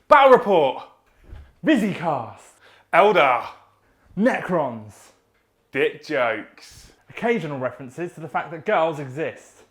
Battle Report! Busycast, Eldar! Necrons, Dick jokes! occasional references to the fact that girls exist.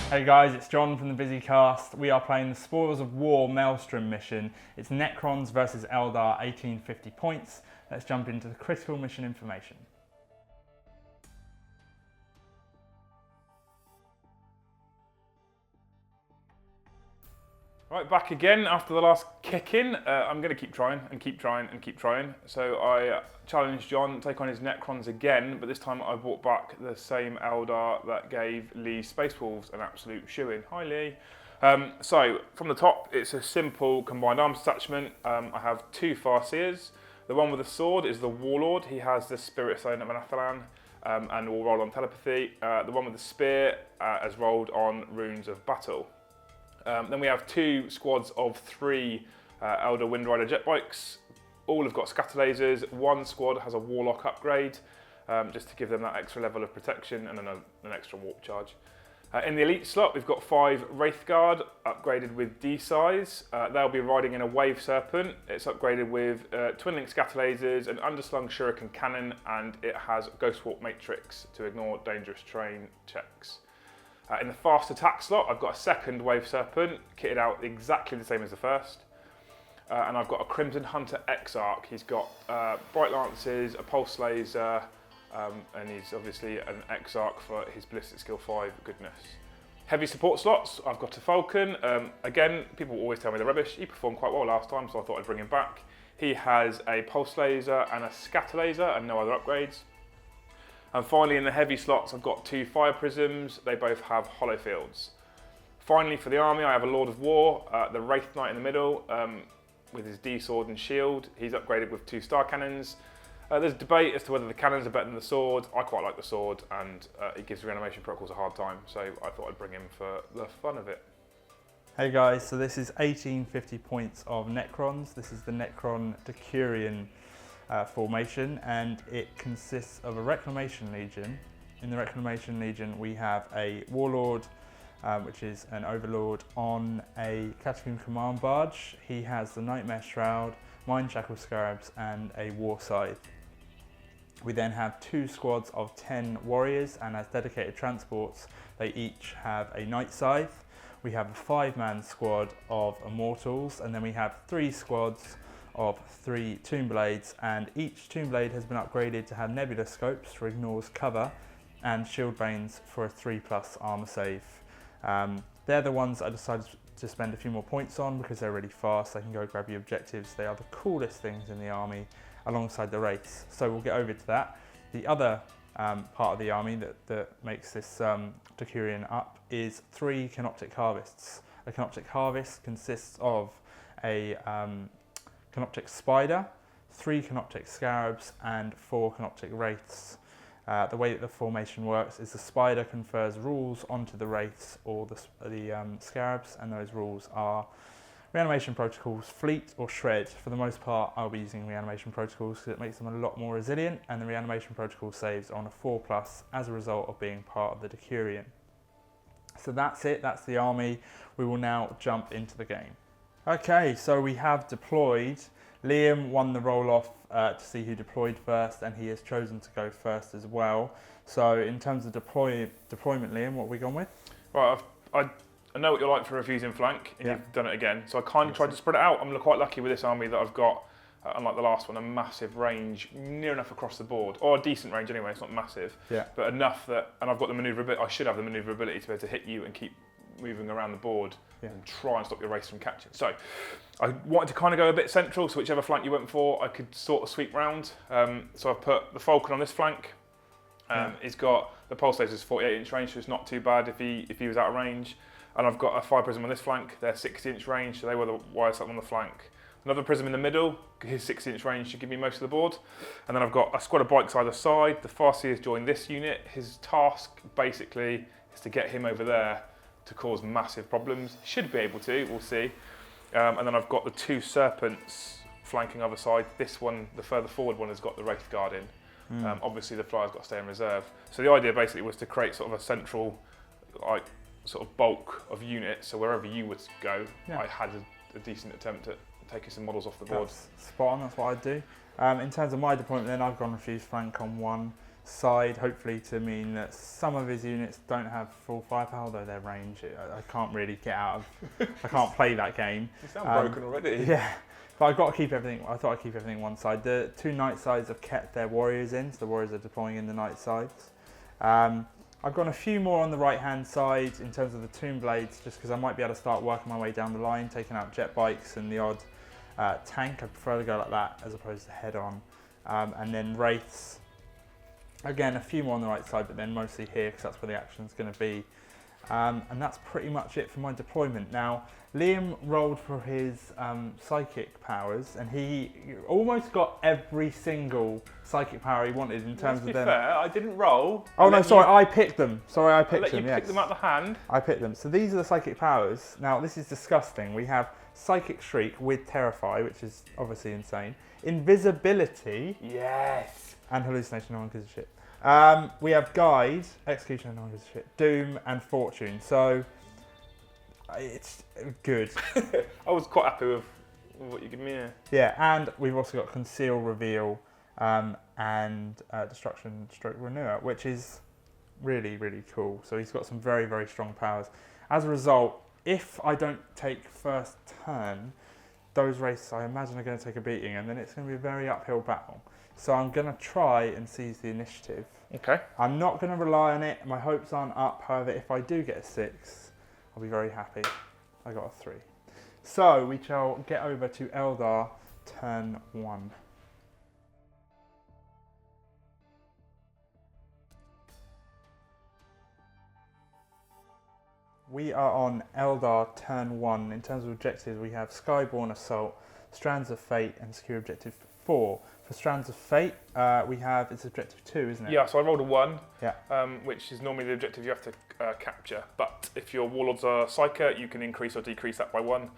Hey guys, it's John from the Busycast. We are playing the Spoils of War Maelstrom mission. It's Necrons versus Eldar, 1850 points. Let's jump into the critical mission information. Right, back again after the last kick-in. I'm going to keep trying and keep trying and keep trying. So I challenged John to take on his Necrons again, but this time I brought back the same Eldar that gave Lee Space Wolves an absolute shoo-in. Hi Lee. So from the top, it's a simple combined arms attachment. I have two Farseers. The one with the sword is the Warlord. He has the Spirit Stone of Anathalan and will roll on telepathy. The one with the spear has rolled on runes of battle. Then we have two squads of three Eldar Wind Rider jet bikes. All have got scatter lasers. One squad has a Warlock upgrade, just to give them that extra level of protection and an extra warp charge. In the elite slot, we've got 5 Wraithguard upgraded with D-size. They'll be riding in a Wave Serpent. It's upgraded with twin-link scatter lasers, an underslung shuriken cannon, and it has Ghost Warp Matrix to ignore dangerous terrain checks. In the fast attack slot, I've got a second Wave Serpent, kitted out exactly the same as the first. And I've got a Crimson Hunter Exarch. He's got Bright Lances, a Pulse Laser, and he's obviously an Exarch for his Ballistic Skill 5 goodness. Heavy support slots, I've got a Falcon. Again, people always tell me they're rubbish. He performed quite well last time, so I thought I'd bring him back. He has a Pulse Laser and a Scatter Laser and no other upgrades. And finally, in the heavy slots, I've got 2 Fire Prisms. They both have hollow fields. Finally, for the army, I have a Lord of War, the Wraith Knight in the middle, with his D-sword and shield. He's upgraded with 2 Star Cannons. There's debate as to whether the cannons are better than the sword. I quite like the sword, and it gives reanimation protocols a hard time, so I thought I'd bring him for the fun of it. Hey guys, so this is 1850 points of Necrons. This is the Necron Decurion formation, and it consists of a Reclamation Legion. In the Reclamation Legion we have a Warlord, which is an Overlord on a Catacomb Command Barge. He has the Nightmare Shroud, Mind Shackle Scarabs and a War Scythe. We then have 2 squads of 10 warriors, and as dedicated transports they each have a Night Scythe. We have a 5-man squad of Immortals, and then we have 3 squads of 3 Tomb Blades, and each Tomb Blade has been upgraded to have Nebula Scopes for ignores cover and Shield Banes for a 3+ armor save. They're the ones I decided to spend a few more points on because they're really fast. They can go grab your objectives. They are the coolest things in the army alongside the Wraiths. So we'll get over to that. The other part of the army that makes this Decurion up is 3 Canoptic Harvests. A Canoptic Harvest consists of a Canoptic Spider, 3 Canoptic Scarabs and 4 Canoptic Wraiths. The way that the formation works is the Spider confers rules onto the Wraiths or the Scarabs, and those rules are Reanimation Protocols, Fleet or Shred. For the most part I'll be using Reanimation Protocols because it makes them a lot more resilient, and the Reanimation Protocol saves on a 4+ as a result of being part of the Decurion. So that's it, that's the army. We will now jump into the game. Okay, so we have deployed. Liam won the roll-off to see who deployed first, and he has chosen to go first as well. So in terms of deployment, Liam, what have we gone with? Right, I know what you're like for refusing flank, and you've done it again. So I kind of tried to spread it out. I'm quite lucky with this army that I've got, unlike the last one, a massive range, near enough across the board, or a decent range anyway. It's not massive, but enough that, and I've got the maneuverability. I should have the maneuverability to be able to hit you and keep moving around the board and try and stop your race from catching. So I wanted to kind of go a bit central, so whichever flank you went for, I could sort of sweep round. So I've put the Falcon on this flank. He's got the Pulse Laser's 48-inch range, so it's not too bad if he was out of range. And I've got a Fire Prism on this flank. They're 60-inch range, so they were the wires up on the flank. Another Prism in the middle. His 60-inch range should give me most of the board. And then I've got a squad of bikes either side. The Farseers joined this unit. His task basically is to get him over there to cause massive problems. Should be able to, we'll see. And then I've got the 2 Serpents flanking other side. This one, the further forward one, has got the Wraith Guard in. Obviously, the Flyer's got to stay in reserve. So the idea basically was to create sort of a central, like, sort of bulk of units. So wherever you would go, I had a decent attempt at taking some models off the board. That's spot on, that's what I'd do. In terms of my deployment then, I've gone refuse flank on one side, hopefully to mean that some of his units don't have full firepower, although their range, I can't really get out of, I can't play that game. You sound broken already. Yeah, but I've got to keep everything, I thought I'd keep everything one side. The two night sides have kept their warriors in, so the warriors are deploying in the night sides. I've gone a few more on the right hand side in terms of the tomb blades, just because I might be able to start working my way down the line, taking out jet bikes and the odd tank. I prefer to go like that as opposed to head on. And then wraiths, again a few more on the right side, but then mostly here because that's where the action's going to be. And that's pretty much it for my deployment. Now, Liam rolled for his psychic powers, and he almost got every single psychic power he wanted in terms of them. To be fair, I didn't roll. Oh no, sorry, I picked them. Sorry, I picked let them. you pick them out the hand. I picked them. So these are the psychic powers. Now, this is disgusting. We have Psychic Shriek with Terrify, which is obviously insane. Invisibility. Yes. And Hallucination, no one gives a shit. We have Guide, Execution, no one gives a shit. Doom and Fortune. So it's good. I was quite happy with what you give me here. Yeah, and we've also got Conceal, Reveal, and Destruction Stroke Renewer, which is really, really cool. So he's got some very, very strong powers. As a result, if I don't take first turn, those races I imagine are going to take a beating, and then it's going to be a very uphill battle. So I'm going to try and seize the initiative. Okay. I'm not going to rely on it. My hopes aren't up. However, if I do get a 6, I'll be very happy. I got a 3. So we shall get over to Eldar, turn 1. We are on Eldar, turn 1. In terms of objectives, we have Skyborn Assault, Strands of Fate, and Secure Objective 4. For Strands of Fate, we have, it's objective 2, isn't it? Yeah, so I rolled a 1, yeah. Which is normally the objective you have to capture. But if your warlords are Psyker, you can increase or decrease that by 1.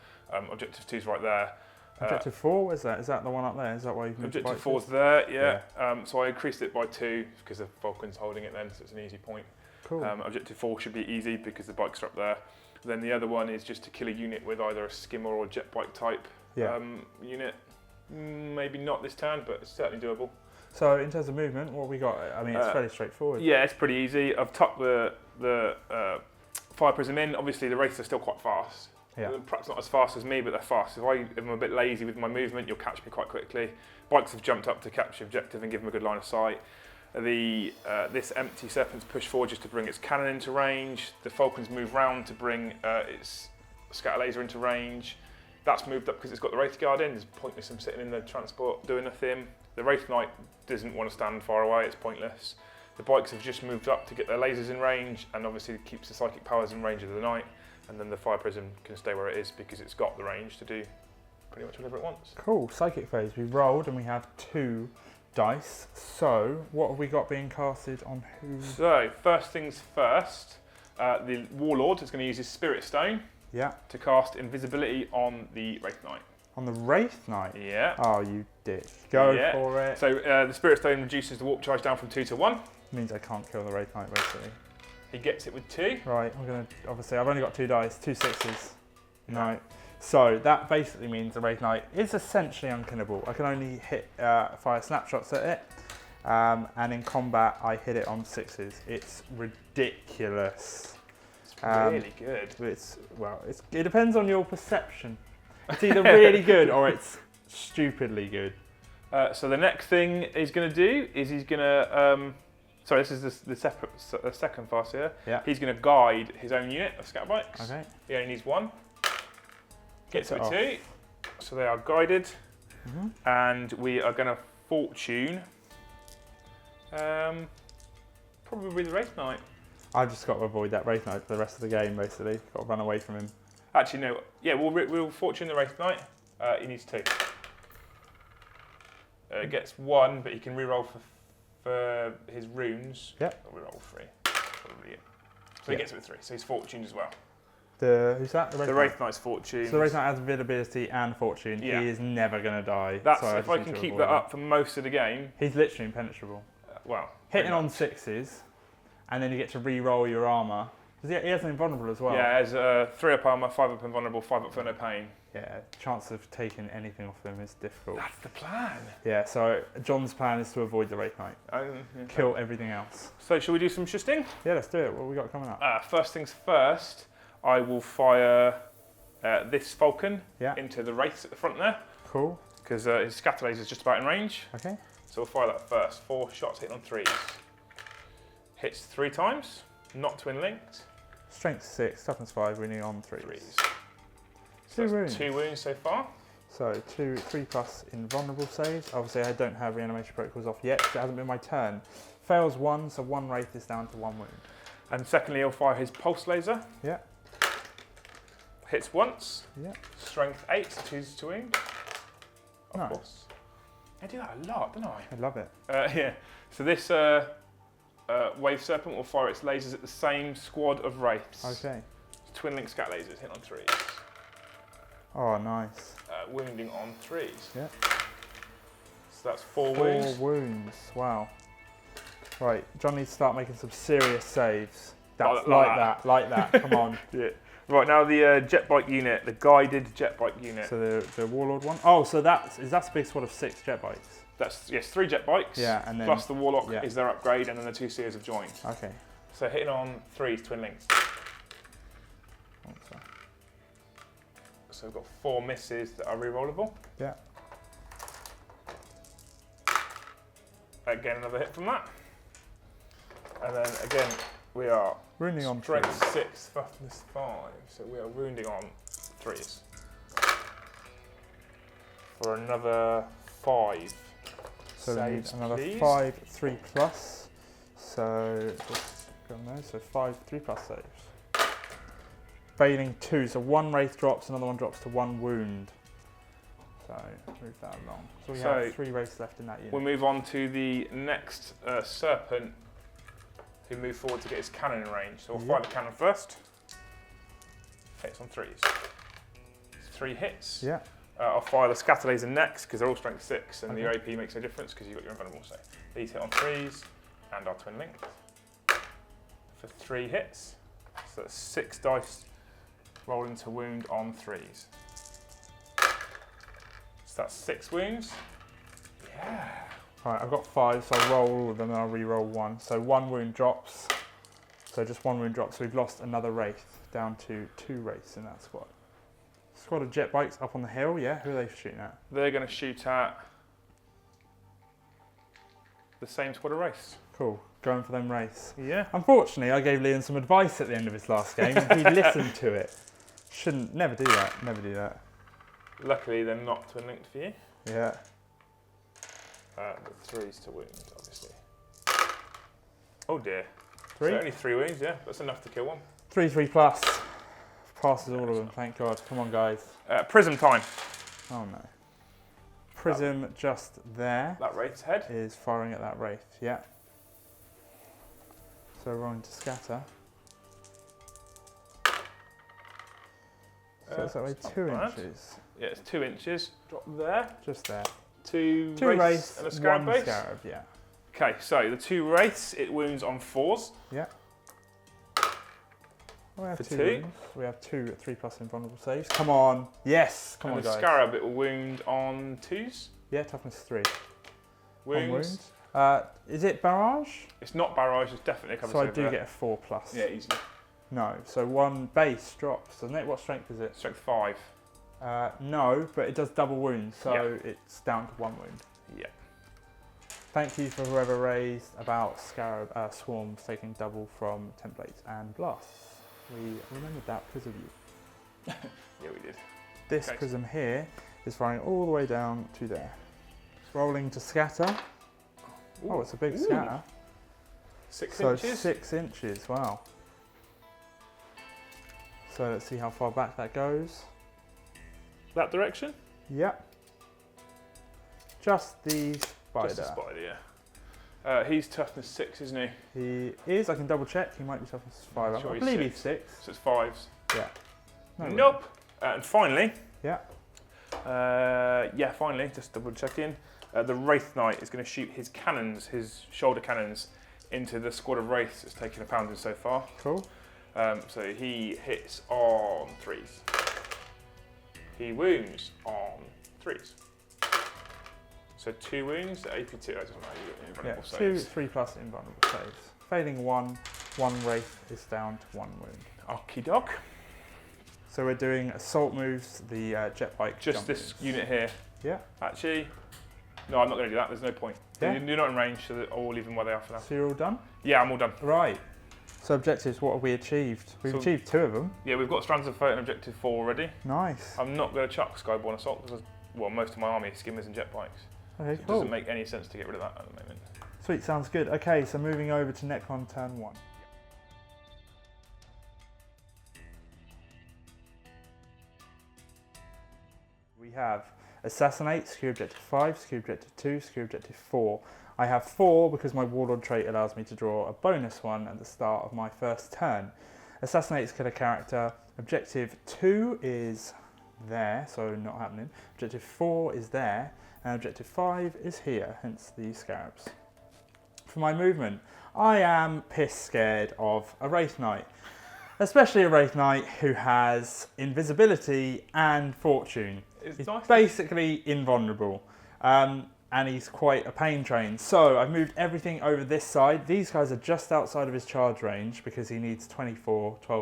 Objective 2 is right there. Objective 4, where's that? Is that the one up there? Is that why you moved Objective 4 is there, yeah. So I increased it by 2 because the Vulcan's holding it then, so it's an easy point. Cool. Objective 4 should be easy because the bikes are up there. Then the other one is just to kill a unit with either a skimmer or a jet bike type unit. Maybe not this turn, but it's certainly doable. So in terms of movement, what have we got? I mean, it's fairly straightforward. Yeah, it's pretty easy. I've tucked the Fire Prism in. Obviously, the races are still quite fast. Yeah. Perhaps not as fast as me, but they're fast. If I'm a bit lazy with my movement, you'll catch me quite quickly. Bikes have jumped up to capture objective and give them a good line of sight. This empty Serpent's pushed forward just to bring its cannon into range. The Falcon's moved round to bring its scatter laser into range. That's moved up because it's got the Wraith Guard in. It's pointless in sitting in the transport doing nothing. The Wraith Knight doesn't want to stand far away, it's pointless. The bikes have just moved up to get their lasers in range, and obviously it keeps the psychic powers in range of the Knight. And then the Fire Prism can stay where it is because it's got the range to do pretty much whatever it wants. Cool, Psychic Phase. We rolled and we have 2 dice. So what have we got being casted on who? So first things first, the Warlord is going to use his Spirit Stone to cast invisibility on the Wraith Knight. On the Wraith Knight? Yeah. Oh, you dick. Go for it. So the Spirit Stone reduces the warp charge down from 2 to 1. Means I can't kill the Wraith Knight, basically. He gets it with 2. Right, I'm going to, obviously, I've only got 2 dice, 2 6s. No. So that basically means the Wraith Knight is essentially unkillable. I can only hit fire snapshots at it, and in combat I hit it on 6s. It's ridiculous. It's really good. It depends on your perception. It's either really good or it's stupidly good. So the next thing he's going to do is he's going to. Sorry, this is the second fast here. Yeah. He's going to guide his own unit of scatter bikes. Okay. He only needs 1. Gets it with 2. So they are guided. Mm-hmm. And we are going to fortune. Probably the Wraith Knight. I've just got to avoid that Wraith Knight for the rest of the game, basically. Got to run away from him. Actually, no. Yeah, we'll fortune the Wraith Knight. He needs 2. Gets 1, but he can reroll for his runes. Yep. Reroll 3. Probably it. So he gets it with 3. So he's fortuned as well. Who's that? The Wraith Knight's Fortune. So the Wraith Knight has invisibility and Fortune. Yeah. He is never going to die. That's so if I can keep that up for most of the game. He's literally impenetrable. Well, hitting on 6s, and then you get to re-roll your armour. He has an invulnerable as well. Yeah, has 3 up armour, 5 up invulnerable, 5 up for no pain. Yeah, chance of taking anything off him is difficult. That's the plan. Yeah, so John's plan is to avoid the Wraith Knight. Kill everything else. So shall we do some shifting? Yeah, let's do it. What have we got coming up? First things first, I will fire this Falcon into the Wraiths at the front there. Cool. Because his scatter laser is just about in range. Okay. So we'll fire that first. 4 shots hitting on 3s. Hits 3 times, not twin linked. Strength 6, toughness 5, winning on 3s. So 2 wounds. 2 wounds so far. So 3+ invulnerable saves. Obviously I don't have reanimation protocols off yet because it hasn't been my turn. Fails 1, so 1 Wraith is down to 1 wound. And secondly, he'll fire his pulse laser. Yeah. Hits once. Yeah. Strength 8, chooses to wound. Of course. I do that a lot, don't I? I love it. Yeah. So this Wave Serpent will fire its lasers at the same squad of Wraiths. Okay. Twin link scat lasers, hit on 3s. Oh, nice. Wounding on 3s. Yeah. So that's 4 wounds. 4 wounds, wow. Right, John needs to start making some serious saves. That's like that, come on. Yeah. Right, now the jet bike unit, the guided jet bike unit. So the Warlord one? Oh, so that's a big squad of 6 jet bikes? That's, yes, 3 jet bikes. Yeah, and then, plus the Warlock is their upgrade, and then the 2 Seers have joined. Okay. So hitting on 3s, twin links. So we've got 4 misses that are re-rollable. Yeah. Again, another hit from that. And then again, we are wounding on strength 6, toughness 5. So we are wounding on 3s. For another 5. So we need another please. 5 3+. So just go on there. So 5 3+ saves. Failing 2. So 1 Wraith drops, another one drops to 1 wound. So move that along. So we have 3 Wraiths left in that unit. We'll move on to the next Serpent, who move forward to get his cannon in range. So we'll fire the cannon first. Hits on 3s. 3 hits. Yeah. I'll fire the scatter laser next because they're all strength 6 and the AP makes no difference because you've got your invulnerable. So these hit on 3s and our twin linked for 3 hits. So that's 6 dice rolling to wound on 3s. So that's 6 wounds. Yeah. Right, I've got 5, so I'll roll all of them and I'll re-roll 1. So 1 wound drops. So just 1 wound drops. So we've lost another Wraith, down to 2 Wraiths in that squad. Squad of jet bikes up on the hill, yeah? Who are they shooting at? They're going to shoot at the same squad of Wraiths. Cool, going for them Wraiths. Yeah. Unfortunately, I gave Liam some advice at the end of his last game and he listened to it. Never do that, never do that. Luckily, they're not twin linked for you. Yeah. The 3s to wound, obviously. Oh dear. 3? So only 3 wounds, yeah. That's enough to kill one. 3 3+. Passes all of them, thank God. Come on, guys. Prism time. Oh no. Prism just there. That Wraith's head. Is firing at that Wraith, yeah. So rolling to scatter. So it's that way 2 inches. Yeah, it's 2 inches. Drop there. Just there. 2 Wraiths Wraiths and a Scarab 1 base. Scarab, yeah. Okay, so the 2 Wraiths, it wounds on 4s. Yeah. We have For 2 2. wounds. We have 2 3+ invulnerable saves. Come on. Yes. Come on, and guys. the Scarab, it will wound on 2s. Yeah, toughness 3. Wounds. Is it barrage? It's not barrage, it's definitely a cover So I save do there. get a 4+. Yeah, easily. No. So 1 base drops, doesn't it? What strength is it? Strength 5. No, but it does double wounds, so it's down to 1 wound. Yeah. Thank you for whoever raised about Scarab swarms taking double from templates and blasts. We remembered that because of you. Yeah, we did. This prism here is firing all the way down to there. It's rolling to scatter. Ooh. Oh, it's a big scatter. 6 so inches? 6 inches, wow. So let's see how far back that goes. That direction? Yep. Just the spider. Just the spider, yeah. He's toughness 6, isn't he? He is, I can double check, he might be toughness 5. Sure, I believe he's 6. So it's 5s. Yeah. No. Nope. And finally, Yeah. finally, just double checking. The Wraith Knight is going to shoot his cannons, his shoulder cannons, into the squad of Wraiths that's taken a pounding so far. Cool. So he hits on 3s. He wounds on 3s. So 2 wounds, AP2, that doesn't matter, you got invulnerable saves. 2, 3+ invulnerable saves. Failing 1, 1 Wraith is down to 1 wound. Okie doke. So we're doing assault moves, the jet bike. Just this unit here. Yeah. Actually, no, I'm not going to do that. There's no point. Yeah. You're not in range, so I'll leave them where they are for now. So you're all done? Yeah, I'm all done. Right. So objectives, what have we achieved? We've achieved 2 of them. Yeah, we've got Strands of Fate and Objective 4 already. Nice. I'm not going to chuck Skyborne Assault because, well, most of my army is skimmers and jet bikes. Okay, So cool. it doesn't make any sense to get rid of that at the moment. Sweet, sounds good. Okay, so moving over to Necron turn 1. We have Assassinate, secure objective 5, secure objective 2, secure objective 4. I have 4 because my Warlord trait allows me to draw a bonus one at the start of my first turn. Assassinate is kill a character. Objective 2 is there, so not happening. Objective 4 is there, and objective 5 is here, hence the scarabs. For my movement, I am piss scared of a Wraith Knight. Especially a Wraith Knight who has invisibility and fortune. He's nice. basically invulnerable. And he's quite a pain train. So I've moved everything over this side. These guys are just outside of his charge range because he needs 12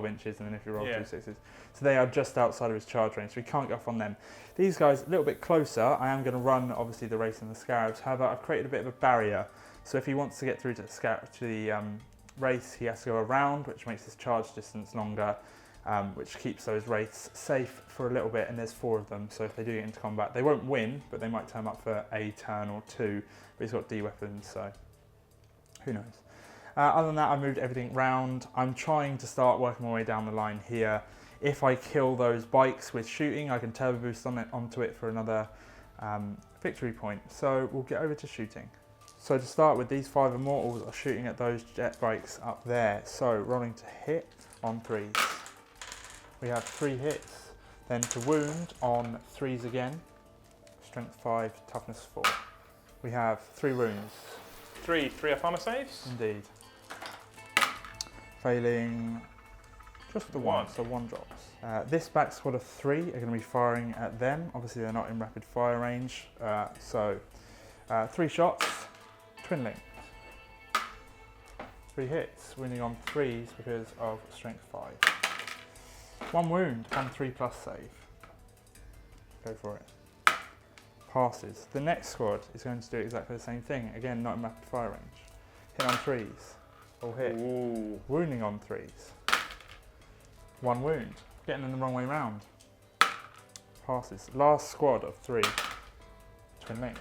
inches, and then if you roll 2 6s. So they are just outside of his charge range, so we can't get off on them. These guys a little bit closer. I am going to run, obviously, the Wraiths and the Scarabs. However, I've created a bit of a barrier. So if he wants to get through to the Wraiths, he has to go around, which makes his charge distance longer. Which keeps those Wraiths safe for a little bit, and there's 4 of them, so if they do get into combat, they won't win, but they might turn up for a turn or 2, but he's got D weapons, so who knows. Other than that, I've moved everything round. I'm trying to start working my way down the line here. If I kill those bikes with shooting, I can turbo boost onto it for another victory point, so we'll get over to shooting. So to start with, these 5 Immortals are shooting at those jet bikes up there, so rolling to hit on 3s. We have 3 hits, then to wound on 3s again, strength 5, toughness 4. We have 3 wounds. 3 up armor saves? Indeed. Failing just the 1, so 1 drops. This back squad of 3 are going to be firing at them. Obviously they're not in rapid fire range, so 3 shots, twin linked. 3 hits, wounding on 3s because of strength 5. 1 wound, 1 3+ save. Go for it. Passes. The next squad is going to do exactly the same thing. Again, not in rapid fire range. Hit on 3s. All hit. Ooh. Wounding on 3s. 1 wound. Getting them the wrong way round. Passes. Last squad of 3. Twin linked.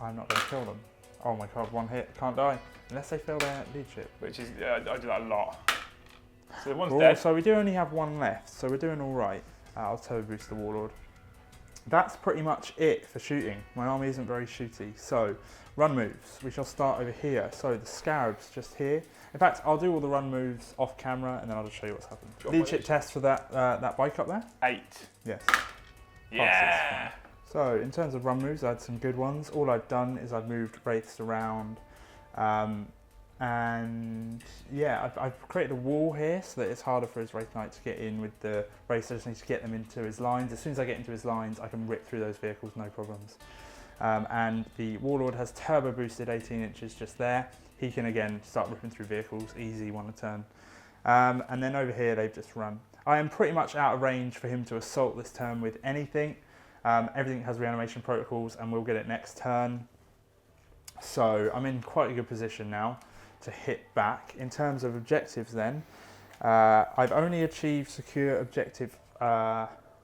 I'm not going to kill them. Oh my god, 1 hit. Can't die. Unless they fail their leadership. Which is, I do that a lot. So the one's dead. So we do only have 1 left, so we're doing all right. I'll turbo boost the Warlord. That's pretty much it for shooting. My army isn't very shooty. So, run moves. We shall start over here. So the Scarabs just here. In fact, I'll do all the run moves off camera, and then I'll just show you what's happened. Leadership test for that that bike up there? 8. Yes. Yeah! So, in terms of run moves, I had some good ones. All I've done is I've moved Wraiths around. And yeah, I've created a wall here so that it's harder for his Wraith Knight to get in with the Wraiths. I just need to get them into his lines. As soon as I get into his lines, I can rip through those vehicles, no problems. And the Warlord has turbo boosted 18 inches just there. He can again start ripping through vehicles, easy 1 a turn. And then over here, they've just run. I am pretty much out of range for him to assault this turn with anything. Everything has reanimation protocols, and we'll get it next turn. So I'm in quite a good position now to hit back. In terms of objectives then, I've only achieved secure objective,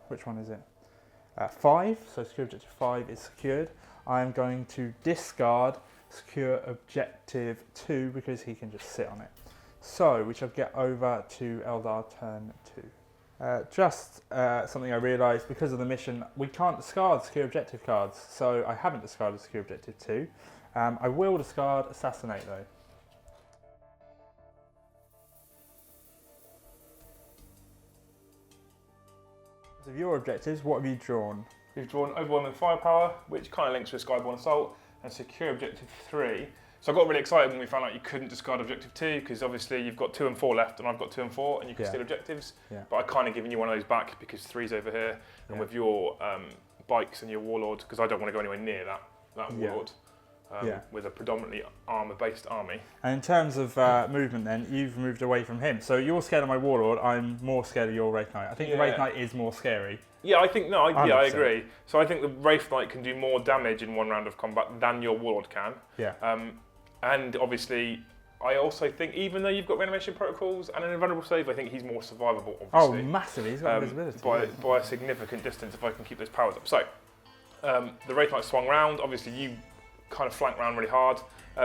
which one is it? 5, so secure objective 5 is secured. I'm going to discard secure objective 2 because he can just sit on it. So we shall get over to Eldar turn 2. Just something I realised, because of the mission, we can't discard secure objective cards, so I haven't discarded secure objective 2. I will discard Assassinate though. of your objectives, what have you drawn? We've drawn overwhelming firepower, which kind of links with Skyborne Assault, and secure objective 3. So I got really excited when we found out you couldn't discard objective 2, because obviously you've got 2 and 4 left, and I've got 2 and 4, and you can steal objectives. Yeah. But I kind of given you one of those back because 3's over here, and with your bikes and your warlord, because I don't want to go anywhere near that warlord. With a predominantly armour-based army. And in terms of movement then, you've moved away from him. So you're scared of my warlord, I'm more scared of your Wraith Knight. I think the Wraith Knight is more scary. Yeah, I think, I agree. So I think the Wraith Knight can do more damage in one round of combat than your warlord can. Yeah. And obviously, I also think, even though you've got reanimation protocols and an invulnerable save, I think he's more survivable, obviously. Oh, massively. He's got invisibility. By a significant distance if I can keep those powers up. So, the Wraith Knight swung round. Obviously, you kind of flank round really hard.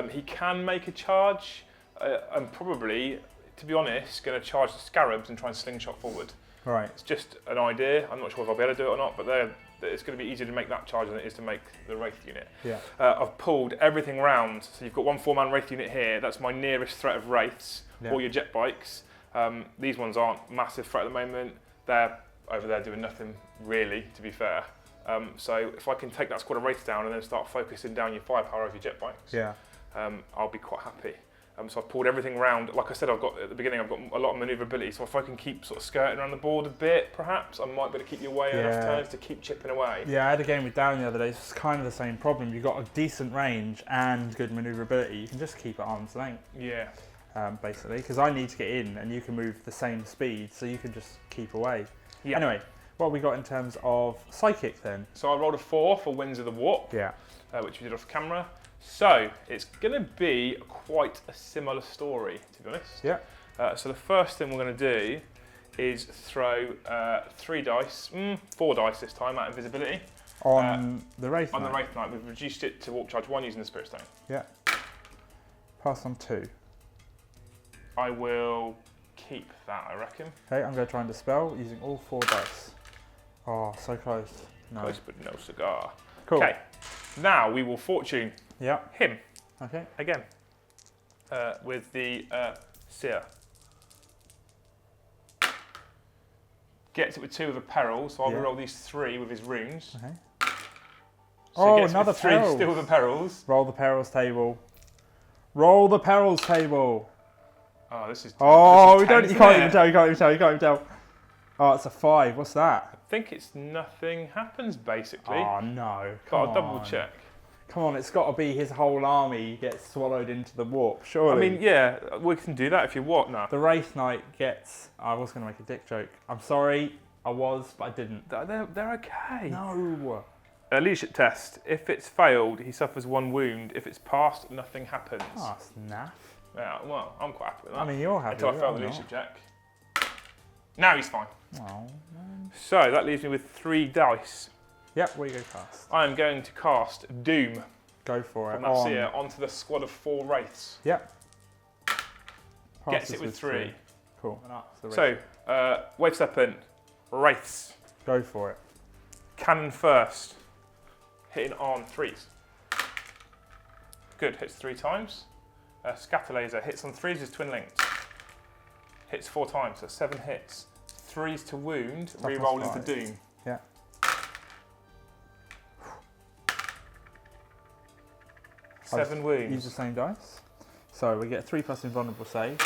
He can make a charge, and probably, to be honest, going to charge the Scarabs and try and slingshot forward. Right. It's just an idea. I'm not sure if I'll be able to do it or not, but it's going to be easier to make that charge than it is to make the Wraith unit. Yeah. I've pulled everything round. So you've got one 4-man Wraith unit here. That's my nearest threat of Wraiths, or your jet bikes. These ones aren't massive threat at the moment. They're over there doing nothing really, to be fair. So if I can take that squad of Wraiths down and then start focusing down your firepower of your jet bikes, I'll be quite happy. So I've pulled everything around. Like I said, at the beginning, I've got a lot of manoeuvrability. So if I can keep sort of skirting around the board a bit, perhaps, I might be able to keep you away enough turns to keep chipping away. Yeah, I had a game with Darren the other day. It's kind of the same problem. You've got a decent range and good manoeuvrability. You can just keep at arm's length. Yeah. Basically, because I need to get in and you can move the same speed, so you can just keep away. Yeah. Anyway, what have we got in terms of psychic then? So I rolled a 4 for Winds of the Warp, which we did off camera. So it's going to be quite a similar story, to be honest. Yeah. So the first thing we're going to do is throw 3 dice, 4 dice this time, at invisibility. On the Wraith Knight? On the Wraith Knight. We've reduced it to Warp Charge 1 using the Spirit Stone. Yeah. Pass on 2. I will keep that, I reckon. Okay, I'm going to try and dispel using all 4 dice. Oh, so close. No. Close but no cigar. Cool. Okay, now we will fortune him. Okay. Again, with the Seer. Gets it with 2 of a peril, so I'll roll these 3 with his runes. Okay. So another 3 still with the perils. Roll the perils table. Roll the perils table. Oh, this is. Oh, you can't even tell. You can't even tell. Oh, it's a 5. What's that? I think it's nothing happens, basically. Oh, no. I'll double check. Come on, it's got to be his whole army gets swallowed into the warp, surely. I mean, yeah, we can do that if you want. No. The Wraith Knight gets... I was going to make a dick joke. I'm sorry, I was, but I didn't. They're okay. No. A leadership test. If it's failed, he suffers 1 wound. If it's passed, nothing happens. Oh, that's naff. Yeah, well, I'm quite happy with that. I mean, you're happy. Until I failed the leadership check. Now he's fine. Oh, man. So that leaves me with 3 dice. Yep, where you go cast? I am going to cast Doom. Go for it. From that Seer onto the squad of 4 Wraiths. Yep. Gets it with 3. Cool. So, Wave Serpent, Wraiths. Go for it. Cannon first. Hitting on 3s. Good, hits 3 times. Scatter Laser hits on 3s is twin linked. Hits 4 times, so 7 hits. 3s to wound, re-roll into Doom. Yeah. Seven wounds. Use the same dice. So we get 3+ invulnerable save.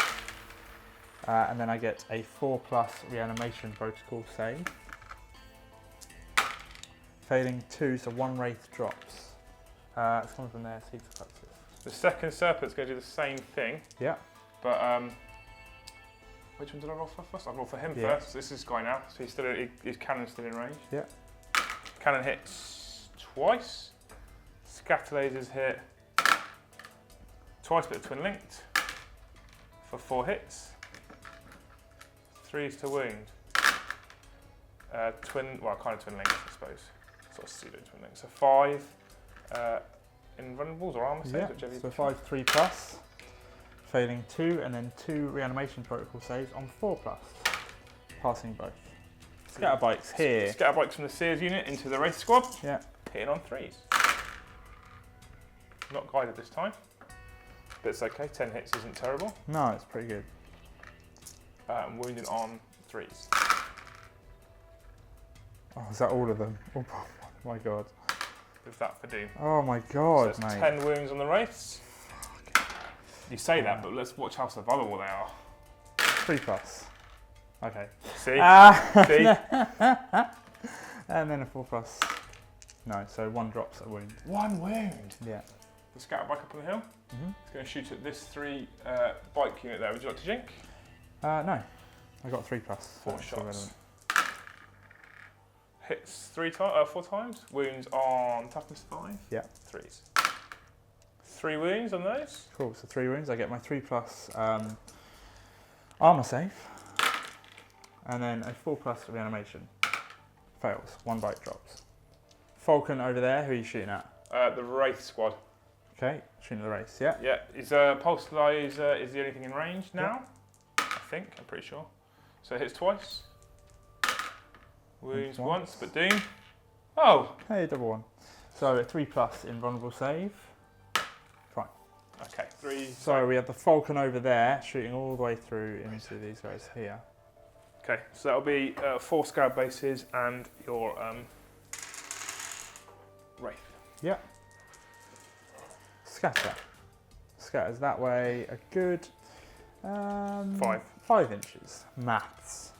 And then I get a 4+ reanimation protocol save. Failing 2, so 1 Wraith drops. It's coming from there, Seeds of Fluxus. The second Serpent's going to do the same thing. Yeah. But, which one did I roll for first? I rolled for him first. So this is this guy now. So his cannon's still in range. Yeah. Cannon hits twice. Scatter Lasers hit twice, but twin linked for 4 hits. 3s to wound. Kind of twin linked, I suppose. Sort of pseudo twin linked. So 5 invulnerables or armor saves, whichever you so 5 3+, failing 2, and then 2 reanimation protocol saves on 4+, passing both. Scatterbikes here. Scatterbikes from the Seers unit into the Wraith squad. Yeah. Hitting on 3s. Not guided this time, but it's okay. 10 hits isn't terrible. No, it's pretty good. Wounding on 3s. Oh, is that all of them? Oh my god. With that for Doom. Oh my god, so it's mate. 10 wounds on the wraiths. You say that, but let's watch how survivable they are. 3+. Okay. See? See? And then a 4+. No, so 1 drops a wound. 1 wound? Yeah. The scatter bike up on the hill. It's going to shoot at this 3 bike unit there. Would you like to jink? No. I got 3+. 4 shots. Hits 4 times. Wounds on toughness 5. Yeah. 3s. 3 wounds on those. Cool, so 3 wounds. I get my 3+ armor save. And then a 4+ reanimation. Fails. 1 bite drops. Falcon over there, who are you shooting at? The Wraith squad. Okay, shooting at the race, yeah. Yeah, is Pulse Laser is the only thing in range now? Yeah. I think, I'm pretty sure. So it hits twice. Wounds once, but Doom. Oh! Hey, double 1. So a 3+ invulnerable save. Fine. Okay, 3. So we have the Falcon over there, shooting all the way through into these guys here. Okay, so that'll be 4 Scarab bases and your Wraith. Yeah. Scatter. Scatters that way a good 5 inches. Maths.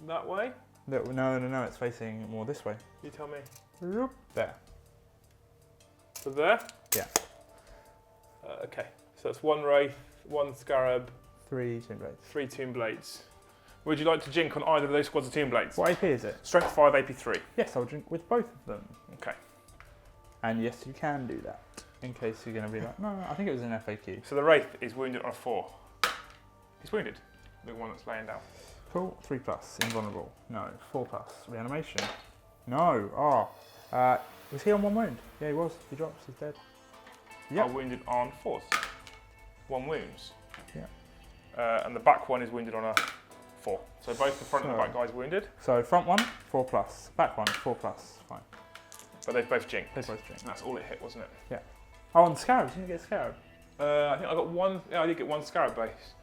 That way? No, it's facing more this way. You tell me. There. So there? Yeah. Okay, so that's 1 Wraith, 1 Scarab, 3 Tomb Blades. 3 Tomb Blades. Would you like to jink on either of those squads of Tomb Blades? What AP is it? Strength 5, AP 3. Yes, I'll drink with both of them. Okay. And yes, you can do that. In case you're going to be like, no, I think it was an FAQ. So the Wraith is wounded on a 4. He's wounded, the one that's laying down. Cool, 3+, invulnerable. No, 4+, reanimation. No, was he on 1 wound? Yeah, he was. He drops, he's dead. Are wounded on 4s. 1 wounds. Yeah. And the back one is wounded on a 4. So both the front and the back guys wounded. So front 1, 4+. Back 1, 4+. Fine. But they've both jinked. They both jinked. And that's all it hit, wasn't it? Yeah. Oh, and Scarabs, you didn't get Scarab. I think I got 1. Yeah, I did get 1 Scarab base.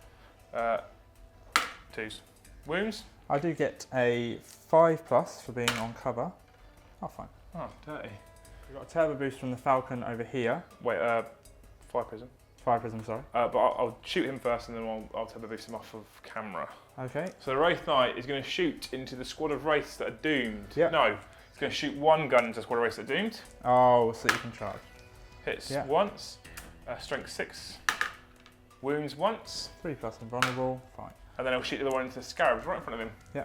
2s. Wounds? I do get a 5+ for being on cover. Oh, fine. Oh, dirty. We've got a turbo boost from the Falcon over here. Wait, Fire Prism. Fire Prism, sorry. But I'll shoot him first and then I'll turbo boost him off of camera. Okay. So the Wraith Knight is going to shoot into the squad of Wraiths that are doomed. Yep. No, he's going to shoot 1 gun into the squad of Wraiths that are doomed. Oh, so you can charge. Hits once. Strength 6. Wounds once. 3+ invulnerable, fine. And then I'll shoot the other one into the Scarabs right in front of him. Yeah.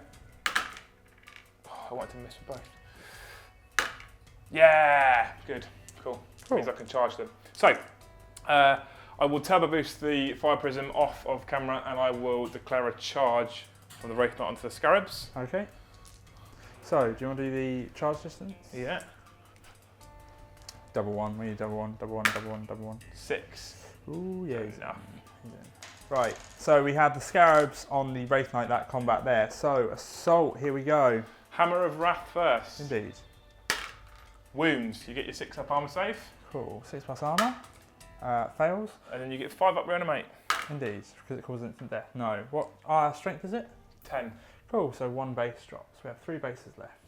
Oh, I want to miss with both. Yeah! Good. Cool. Means I can charge them. So, I will turbo boost the Fire Prism off of camera and I will declare a charge from the Wraith Knight onto the Scarabs. Okay. So, do you want to do the charge distance? Yeah. Double 1, we need double 1, double 1, double 1, double 1. 6. Ooh, yeah. He's enough. Right, so we have the Scarabs on the Wraith Knight, that combat there. So, Assault, here we go. Hammer of Wrath first. Indeed. Wounds, you get your 6 up armor save. Cool, 6+ armor. Fails. And then you get 5 up reanimate. Indeed, because it causes instant death. No, what strength is it? 10. Cool, so 1 base drops. We have 3 bases left.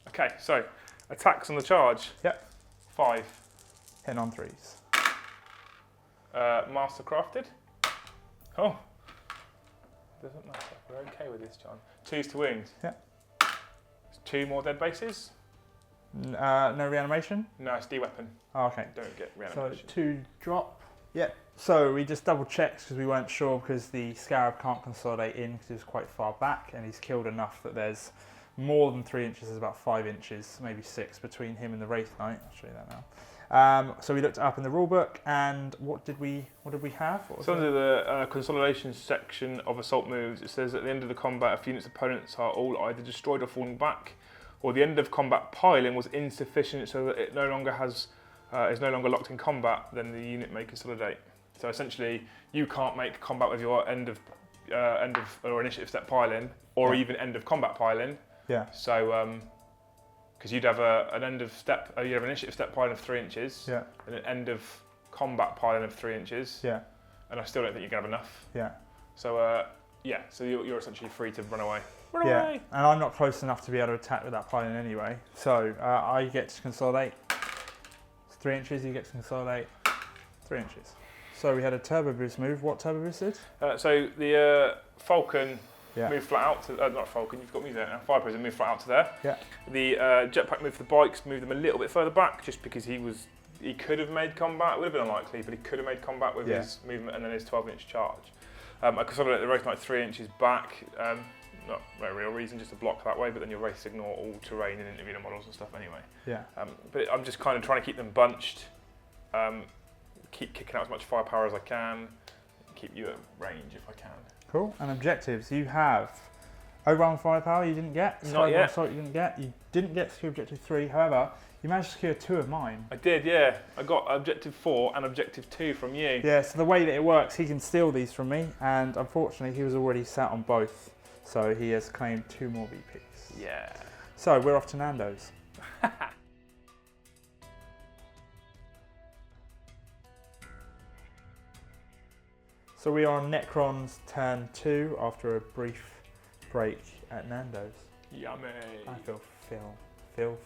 Okay, so attacks on the charge. Yep. 5. Hitting on 3s. Master crafted. Oh. Doesn't matter. We're okay with this, John. 2s to wounds. Yep. 2 more dead bases. No reanimation? No, it's D-weapon. Oh, okay. Don't get So reanimation. 2 drop. Yep. So we just double checked because we weren't sure because the Scarab can't consolidate in because he was quite far back and he's killed enough that there's more than 3 inches, there's about 5 inches, maybe 6 between him and the Wraith Knight. I'll show you that now. So we looked it up in the rulebook and what did we have? So under the consolidation section of assault moves, it says at the end of the combat, if unit's opponents are all either destroyed or falling back, or the end of combat piling was insufficient so that it no longer has is no longer locked in combat, then the unit may consolidate. So essentially, you can't make combat with your end of or initiative step piling, or even end of combat piling. Yeah. So because you'd have an end of step, you'd have an initiative step piling of 3 inches, Yeah. and an end of combat piling of 3 inches. Yeah. And I still don't think you're gonna have enough. Yeah. So yeah, so you're essentially free to run away. Run Yeah, away! and I'm not close enough to be able to attack with that pylon anyway. So I get to consolidate. It's 3 inches, you get to consolidate 3 inches. So we had a turbo boost move. What turbo boost did? So the Falcon moved flat out to, not Falcon, you've got me there now. Fire Prison moved flat out to there. Yeah. The jetpack moved for the bikes, moved them a little bit further back just because he could have made combat. It would have been unlikely, but he could have made combat with his movement and then his 12-inch charge. I consolidated the race like 3 inches back. Not no real reason, just to block that way, but then your race ignore all terrain and intervener models and stuff anyway. Yeah. But I'm just kind of trying to keep them bunched, keep kicking out as much firepower as I can, keep you at range if I can. Cool. And objectives, you have overrun firepower you didn't get. Not yet. Assault you didn't get. You didn't get secure objective 3. However, you managed to secure 2 of mine. I did, yeah. I got objective 4 and objective 2 from you. Yeah. So the way that it works, he can steal these from me, and unfortunately, he was already sat on both. So he has claimed 2 more VPs. Yeah. So we're off to Nando's. So we are on Necron's turn 2 after a brief break at Nando's. Yummy. I feel full. I feel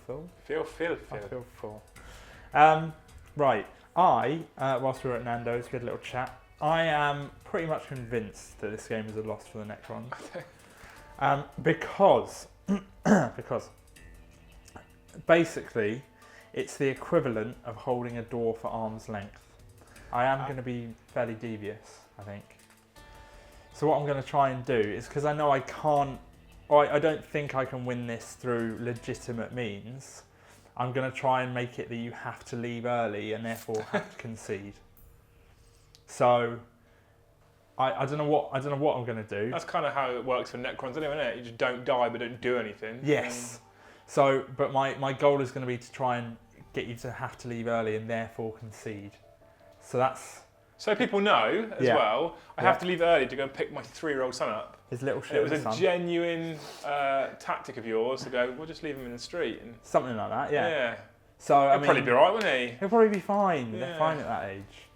full. Right. Whilst we were at Nando's, we had a little chat. I am pretty much convinced that this game is a loss for the Necrons. Because basically it's the equivalent of holding a door for arm's length. I am going to be fairly devious, I think. So what I'm going to try and do is, because I know I can't, or I don't think I can win this through legitimate means, I'm going to try and make it that you have to leave early and therefore have to concede. So I don't know what I'm going to do. That's kind of how it works for Necrons anyway, isn't it? You just don't die but don't do anything. Yes. So, but my goal is going to be to try and get you to have to leave early and therefore concede. So that's... So people know as well, I have to leave early to go and pick my 3-year-old son up. His little shit. It was a genuine tactic of yours to go, we'll just leave him in the street. And something like that, yeah. So I mean, probably be alright, wouldn't he? He'll probably be fine. Yeah. They're fine at that age.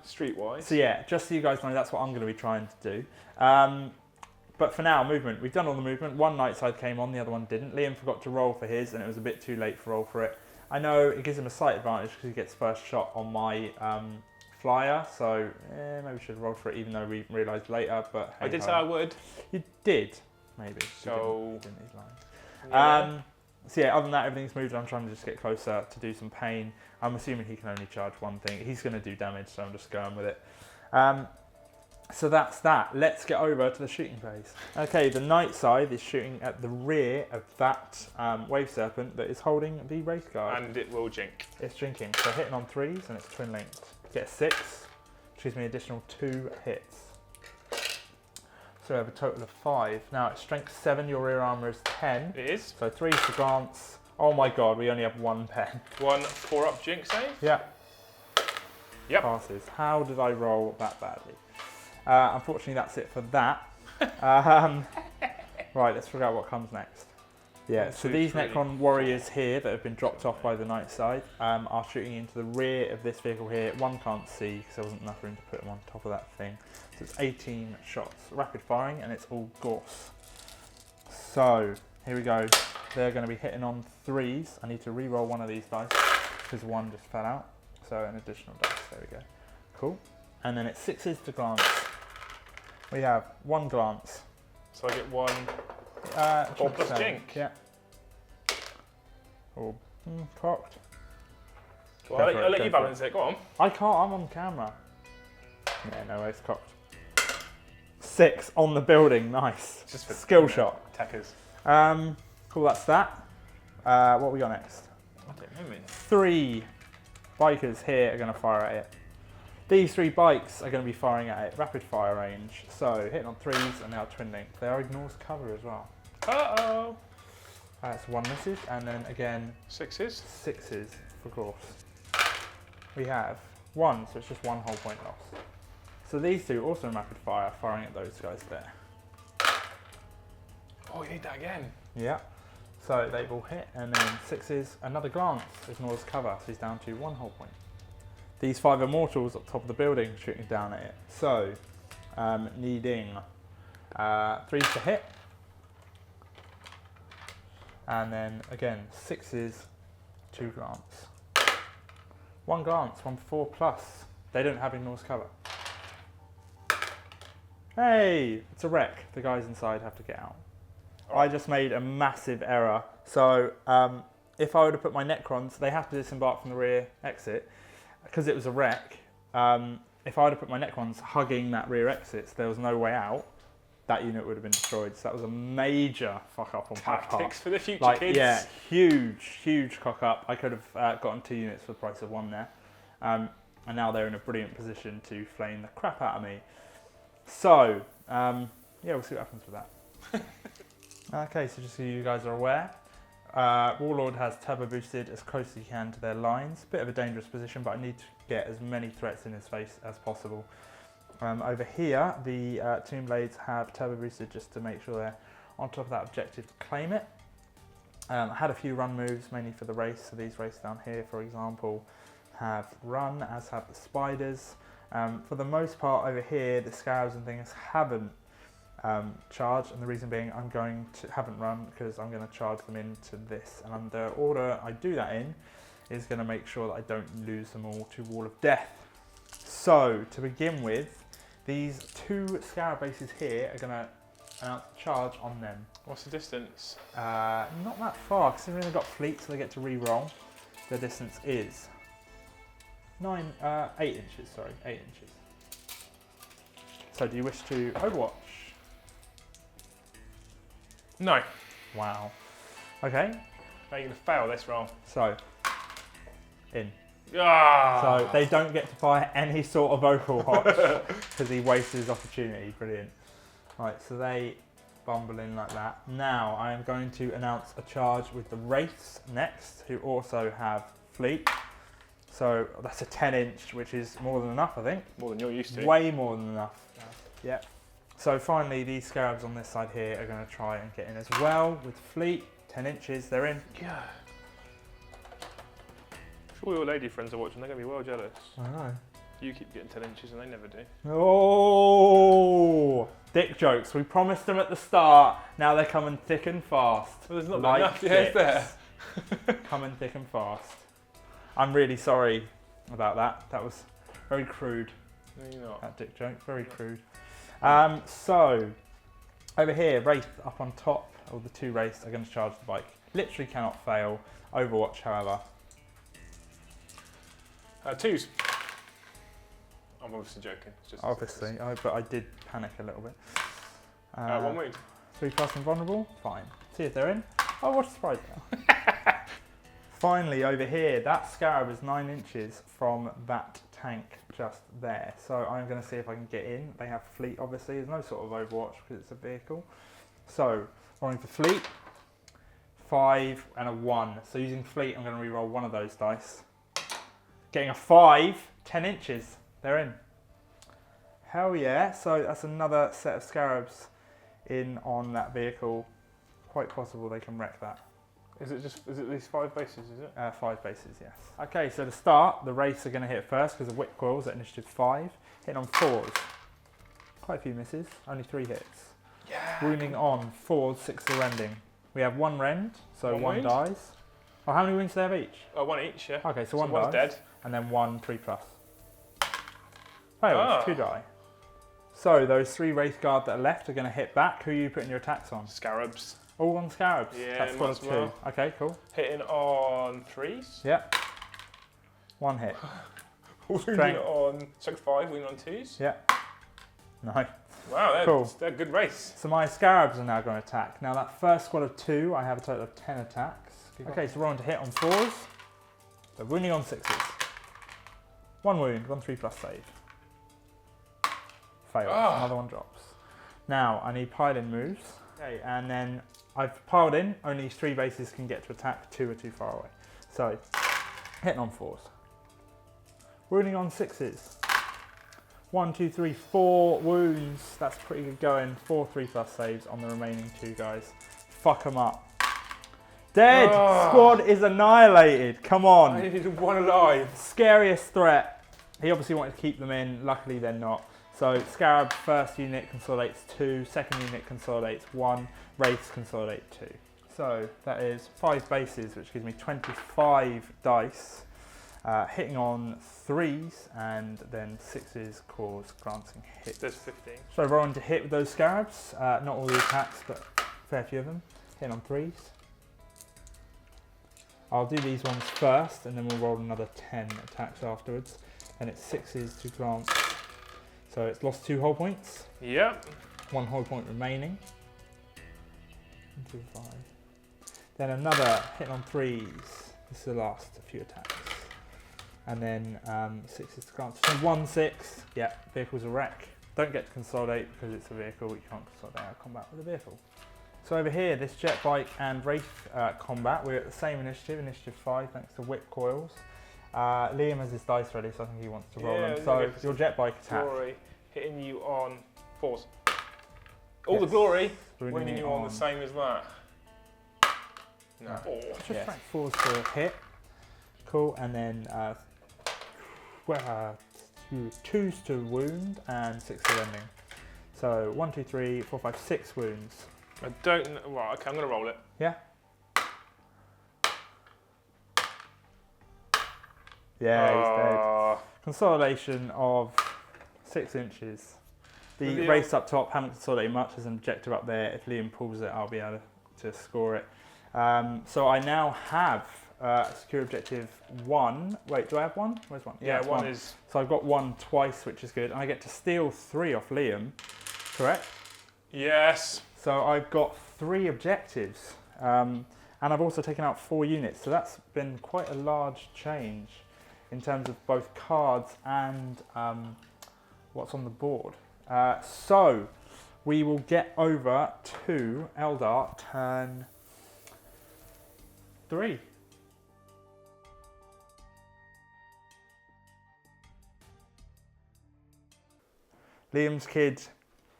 Streetwise. So yeah, just so you guys know, that's what I'm going to be trying to do. But for now, movement. We've done all the movement. One night side came on, the other one didn't. Liam forgot to roll for his, and it was a bit too late for roll for it. I know it gives him a slight advantage because he gets first shot on my flyer, so maybe we should have rolled for it, even though we realised later. But hey, I did say I would. You did, maybe. So you didn't these lines. So yeah, other than that, everything's moved. I'm trying to just get closer to do some pain. I'm assuming he can only charge one thing. He's going to do damage, so I'm just going with it. So that's that. Let's get over to the shooting phase. Okay, the night side is shooting at the rear of that wave serpent that is holding the race guard. And it will jink. It's jinking. So hitting on 3s and it's twin linked. Get a 6, which gives me an additional 2 hits. So we have a total of 5. Now it's strength 7, your rear armour is 10. It is. So 3 to glance. Oh my god, we only have 1 pen. 1 4-up jink save? Yeah. Yep. Passes. How did I roll that badly? Unfortunately, that's it for that. Right, let's figure out what comes next. Yeah, so these Necron warriors here that have been dropped off by the night side are shooting into the rear of this vehicle here. One can't see because there wasn't enough room to put them on top of that thing. So it's 18 shots, rapid firing, and it's all gorse. So here we go. They're going to be hitting on 3s. I need to re-roll one of these dice because one just fell out. So an additional dice. There we go. Cool. And then it's 6s to glance. We have 1 glance. So I get 1 4 plus jink. Yeah. Oh, cocked. Well, I'll let you balance it. Go on. I can't. I'm on camera. Yeah, no way. It's cocked. 6 on the building. Nice. Just for skill shot. Techers. Cool. That's that. What we got next? I don't know, man. 3 bikers here are going to fire at it. These 3 bikes are going to be firing at it. Rapid fire range. So hitting on 3s and now twin link. They are ignores cover as well. Uh-oh. That's 1 misses, and then again 6s. 6s for course. We have 1, so it's just 1 whole point loss. So these 2 also rapid fire, firing at those guys there. Oh, you need that again. Yeah. So they all hit, and then 6s, another glance ignores cover, so he's down to 1 whole point. These 5 immortals at the top of the building shooting down at it. So needing 3s to hit, And then again, 6s, 2 glance. 1 glance, 1 4+. They don't have ignor's cover. Hey, it's a wreck. The guys inside have to get out. I just made a massive error. So if I would have put my Necrons, they have to disembark from the rear exit. Because it was a wreck, if I would have put my Necrons hugging that rear exit, so there was no way out, that unit would have been destroyed. So that was a major fuck up on my part. Tactics for the future, kids. Yeah, huge cock up. I could have gotten 2 units for the price of 1 there. And now they're in a brilliant position to flame the crap out of me. So, yeah, we'll see what happens with that. Okay, so just so you guys are aware, Warlord has turbo boosted as close as he can to their lines. Bit of a dangerous position, but I need to get as many threats in his face as possible. Over here, the Tomb Blades have turbo boosted just to make sure they're on top of that objective to claim it. I had a few run moves, mainly for the race. So these races down here, for example, have run, as have the spiders. For the most part over here, the scarabs and things haven't charged, and the reason being haven't run because I'm going to charge them into this, and the order I do that in is going to make sure that I don't lose them all to Wall of Death. So to begin with, these 2 scarab bases here are going to announce a charge on them. What's the distance? Not that far, considering they've got fleet, so they get to re-roll. The distance is 8 inches, sorry, 8 inches. So do you wish to Overwatch? No. Wow. Okay. Now you're going to fail this roll. So, in. Ah! So they don't get to fire any sort of Overwatch because he wasted his opportunity. Brilliant. Right, so they bumble in like that. Now I am going to announce a charge with the Wraiths next, who also have fleet. So that's a 10-inch, which is more than enough, I think. More than you're used to. Way more than enough. Yeah. So finally, these scarabs on this side here are going to try and get in as well with fleet. 10 inches, they're in. Yeah. Sure, your lady friends are watching. They're going to be well jealous. I know. You keep getting 10 inches and they never do. Oh, dick jokes. We promised them at the start. Now they're coming thick and fast. Well, there's not like enough hairs there. Coming thick and fast. I'm really sorry about that. That was very crude. No, you're not. That dick joke, very crude. So over here, Wraith up on top, or the 2 Wraiths are going to charge the bike. Literally cannot fail. Overwatch, however. 2s. I'm obviously joking. It's just Obviously, but I did panic a little bit. 1 wound. 3+ invulnerable, fine. See if they're in. Oh, what a surprise there. Finally, over here, that scarab is 9 inches from that tank just there. So I'm going to see if I can get in. They have fleet, obviously. There's no sort of Overwatch because it's a vehicle. So, rolling for fleet. 5 and a 1. So using fleet, I'm going to re-roll one of those dice. Getting a 5, 10 inches. They're in. Hell yeah. So that's another set of scarabs in on that vehicle. Quite possible they can wreck that. Is it these 5 bases, is it? 5 bases, yes. Okay, so to start, the Wraiths are going to hit first because of whip coils at initiative 5. Hitting on 4s. Quite a few misses, only 3 hits. Yeah. Wounding on 4s, 6 are rending. We have 1 rend, so 1 wound? dies. Oh, how many wounds do they have each? 1 each, yeah. Okay, so 1 one's dies. dead. And then 1 3+. Oh, 2 die. So those 3 Wraith Guard that are left are going to hit back. Who are you putting your attacks on? Scarabs. All on scarabs? Yeah, That's got a 2. well. Okay, cool. Hitting on 3s. Yep. 1 hit. Wounding on 5, wounding on 2s. Yep. No. Wow, Cool. They're a good race. So my scarabs are now going to attack. Now that first squad of 2, I have a total of 10 attacks. Okay, so we're on to hit on 4s. So wounding on 6s. 1 wound, 1 3+ save. Fail. Another 1 drops. Now I need pile-in moves. Okay, and then I've piled in. Only 3 bases can get to attack. 2 are too far away. So hitting on 4s. Wounding on 6s. 1 2 3 4 wounds. That's pretty good going. 4 3+ saves on the remaining 2 guys. Fuck them up. Dead! Oh. Squad is annihilated. Come on. I needed 1 alive. Scariest threat. He obviously wanted to keep them in. Luckily they're not. So Scarab first unit consolidates 2. Second unit consolidates 1. Wraiths consolidate 2. So that is 5 bases, which gives me 25 dice. Hitting on 3s and then 6s cause glancing hits. There's 15. So rolling to hit with those scarabs. Not all the attacks, but a fair few of them. Hitting on 3s. I'll do these ones first, and then we'll roll another 10 attacks afterwards. And it's 6s to glance. So it's lost 2 hull points. Yep. 1 hull point remaining. 1, 2, 5. Then another hit on 3s. This is the last few attacks. And then 6s to glance. So 1, 6. Yeah, vehicle's a wreck. Don't get to consolidate because it's a vehicle. You can't consolidate our combat with a vehicle. So over here, this jet bike and wraith combat, we're at the same initiative, initiative 5, thanks to whip coils. Liam has his dice ready, so I think he wants to roll them. So your jet bike attack. Glory hitting you on 4s. All the glory winning you on the same as that. No. Oh, just 4s to hit. Cool, and then 2s to wound and 6 to ending. So 1, 2, 3, 4, 5, 6 wounds. I don't know. Right, okay, I'm going to roll it. Yeah. Yeah, he's dead. Consolidation of 6 inches. The race up top haven't consolidated much. There's an objective up there. If Liam pulls it, I'll be able to score it. So I now have secure objective 1. Wait, do I have 1? Where's 1? Yeah, 1 is... So I've got 1 twice, which is good. And I get to steal 3 off Liam, correct? Yes. So I've got 3 objectives. And I've also taken out 4 units. So that's been quite a large change in terms of both cards and what's on the board. So we will get over to Eldar turn 3. Liam's kid,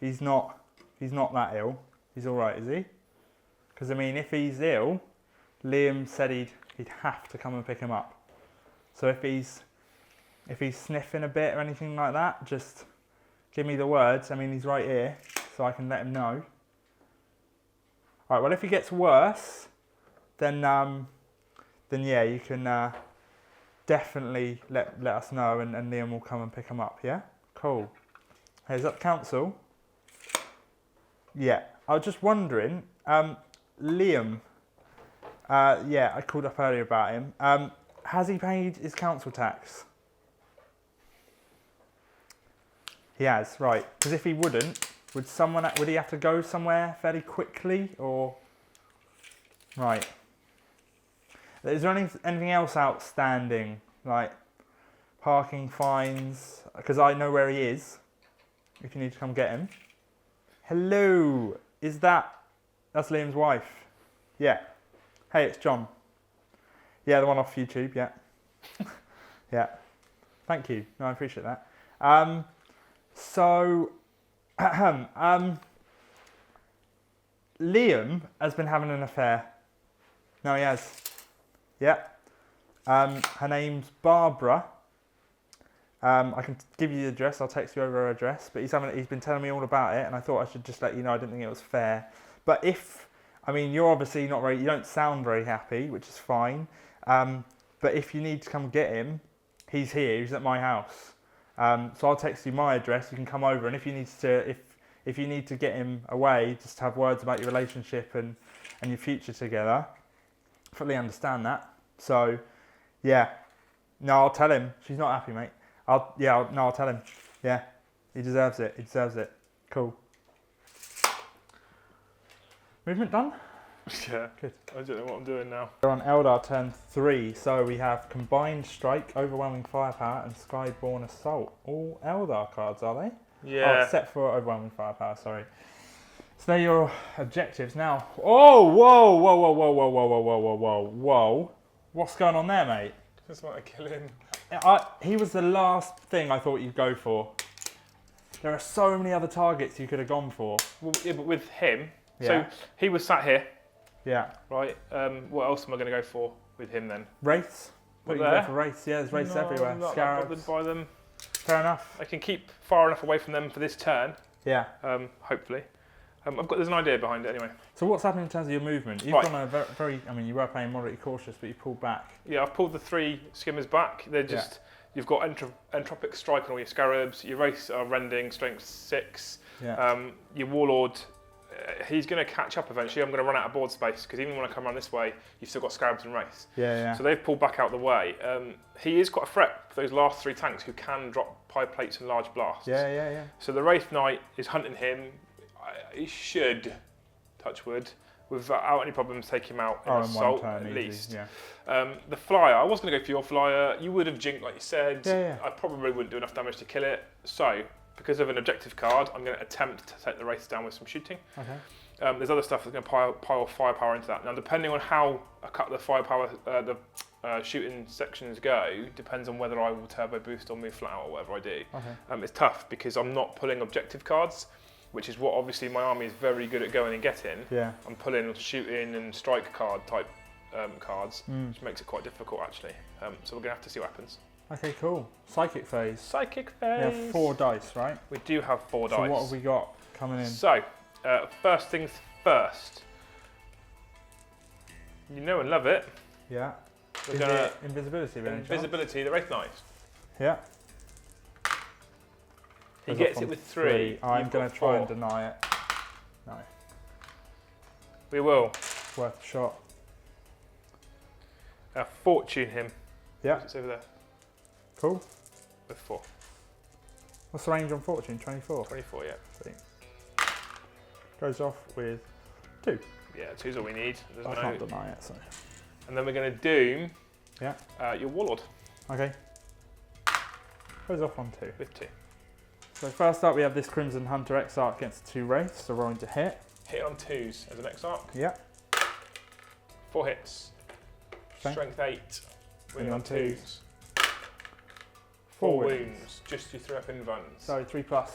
he's not that ill. He's all right, is he? Because I mean, if he's ill, Liam said he'd have to come and pick him up. So if he's sniffing a bit or anything like that, just give me the words. I mean, he's right here, so I can let him know. All right. Well, if he gets worse, then yeah, you can definitely let us know, and Liam will come and pick him up. Yeah. Cool. Hey, is that the council? Yeah. I was just wondering, Liam. Yeah, I called up earlier about him. Has he paid his council tax? He has, right. Because if he wouldn't, would he have to go somewhere fairly quickly, or? Right. Is there anything else outstanding, like parking fines? Because I know where he is, if you need to come get him. Hello, that's Liam's wife? Yeah. Hey, it's John. Yeah, the one off YouTube, yeah. Yeah. Thank you. No, I appreciate that. So, Liam has been having an affair. No, he has. Yeah. Her name's Barbara. I can give you the address. I'll text you over her address. But he's been telling me all about it, and I thought I should just let you know. I didn't think it was fair. But you're obviously you don't sound very happy, which is fine. But if you need to come get him, he's here. He's at my house. So I'll text you my address. You can come over, and if you need to get him away, just have words about your relationship and your future together. Fully understand that. So, yeah. No, I'll tell him. She's not happy, mate. I'll tell him. Yeah. He deserves it. He deserves it. Cool. Movement done? Yeah. Good. I don't know what I'm doing now. We're on Eldar turn 3, so we have Combined Strike, Overwhelming Firepower, and Skyborn Assault. All Eldar cards, are they? Yeah. Oh, except for Overwhelming Firepower, sorry. So they're your objectives now. Oh, whoa. What's going on there, mate? Just want to kill him. He was the last thing I thought you'd go for. There are so many other targets you could have gone for. Well, yeah, but with him, Yeah. so he was sat here, Yeah. right? What else am I going to go for with him then? Wraiths? What, You go there? for wraiths, yeah, there's wraiths No, everywhere. I'm not Scarabs. bothered by them. Fair enough. I can keep far enough away from them for this turn, Yeah. hopefully. There's an idea behind it anyway. So what's happening in terms of your movement? You've gone a very, I mean, you were playing moderately cautious, but you pulled back. Yeah, I've pulled the 3 skimmers back. They're just, you've got entropic strike on all your scarabs. Your race are rending, strength 6. Yeah. Your warlord, he's going to catch up eventually. I'm going to run out of board space because even when I come around this way, you've still got scarabs and race. Yeah. So they've pulled back out the way. He is quite a threat for those last 3 tanks who can drop pie plates and large blasts. Yeah. So the Wraith Knight is hunting him. He should, touch wood, without any problems take him out in assault at least. Yeah. The flyer, I was going to go for your flyer. You would have jinked like you said. Yeah. I probably wouldn't do enough damage to kill it. So, because of an objective card, I'm going to attempt to take the Wraith down with some shooting. Okay. There's other stuff that's going to pile firepower into that. Now, depending on how a cut the firepower, shooting sections go, depends on whether I will turbo boost or move flat out or whatever I do. Okay. It's tough because I'm not pulling objective cards, which is what obviously my army is very good at going and getting. Yeah. I'm pulling shooting and strike card type cards, which makes it quite difficult actually. So we're going to have to see what happens. Okay, cool. Psychic phase. Psychic We phase. have 4 dice, right? We do have 4 dice. So what have we got coming in? So, first things first. You know and love it. Yeah. We're Is gonna it invisibility? invisibility, the Wraith Knight. Yeah. He Goes gets off it on with 3. I'm You've going got to try 4. and deny it. No. We will. Worth a shot. Fortune him. Yeah. It's over there Cool. with 4. What's the range on Fortune? 24. 24, yeah. Sweet. Goes off with 2. Yeah, 2's all we need. There's I no... can't deny it, so. And then we're going to doom your Warlord Okay. Goes off on 2. with 2. So first up we have this Crimson Hunter Exarch against 2 Wraiths, so rolling to hit. Hit on 2s as an Exarch. Yeah. 4 hits. Strength 8. Winning on 2s. 4 wounds. Just you 3 up invulns. So 3+.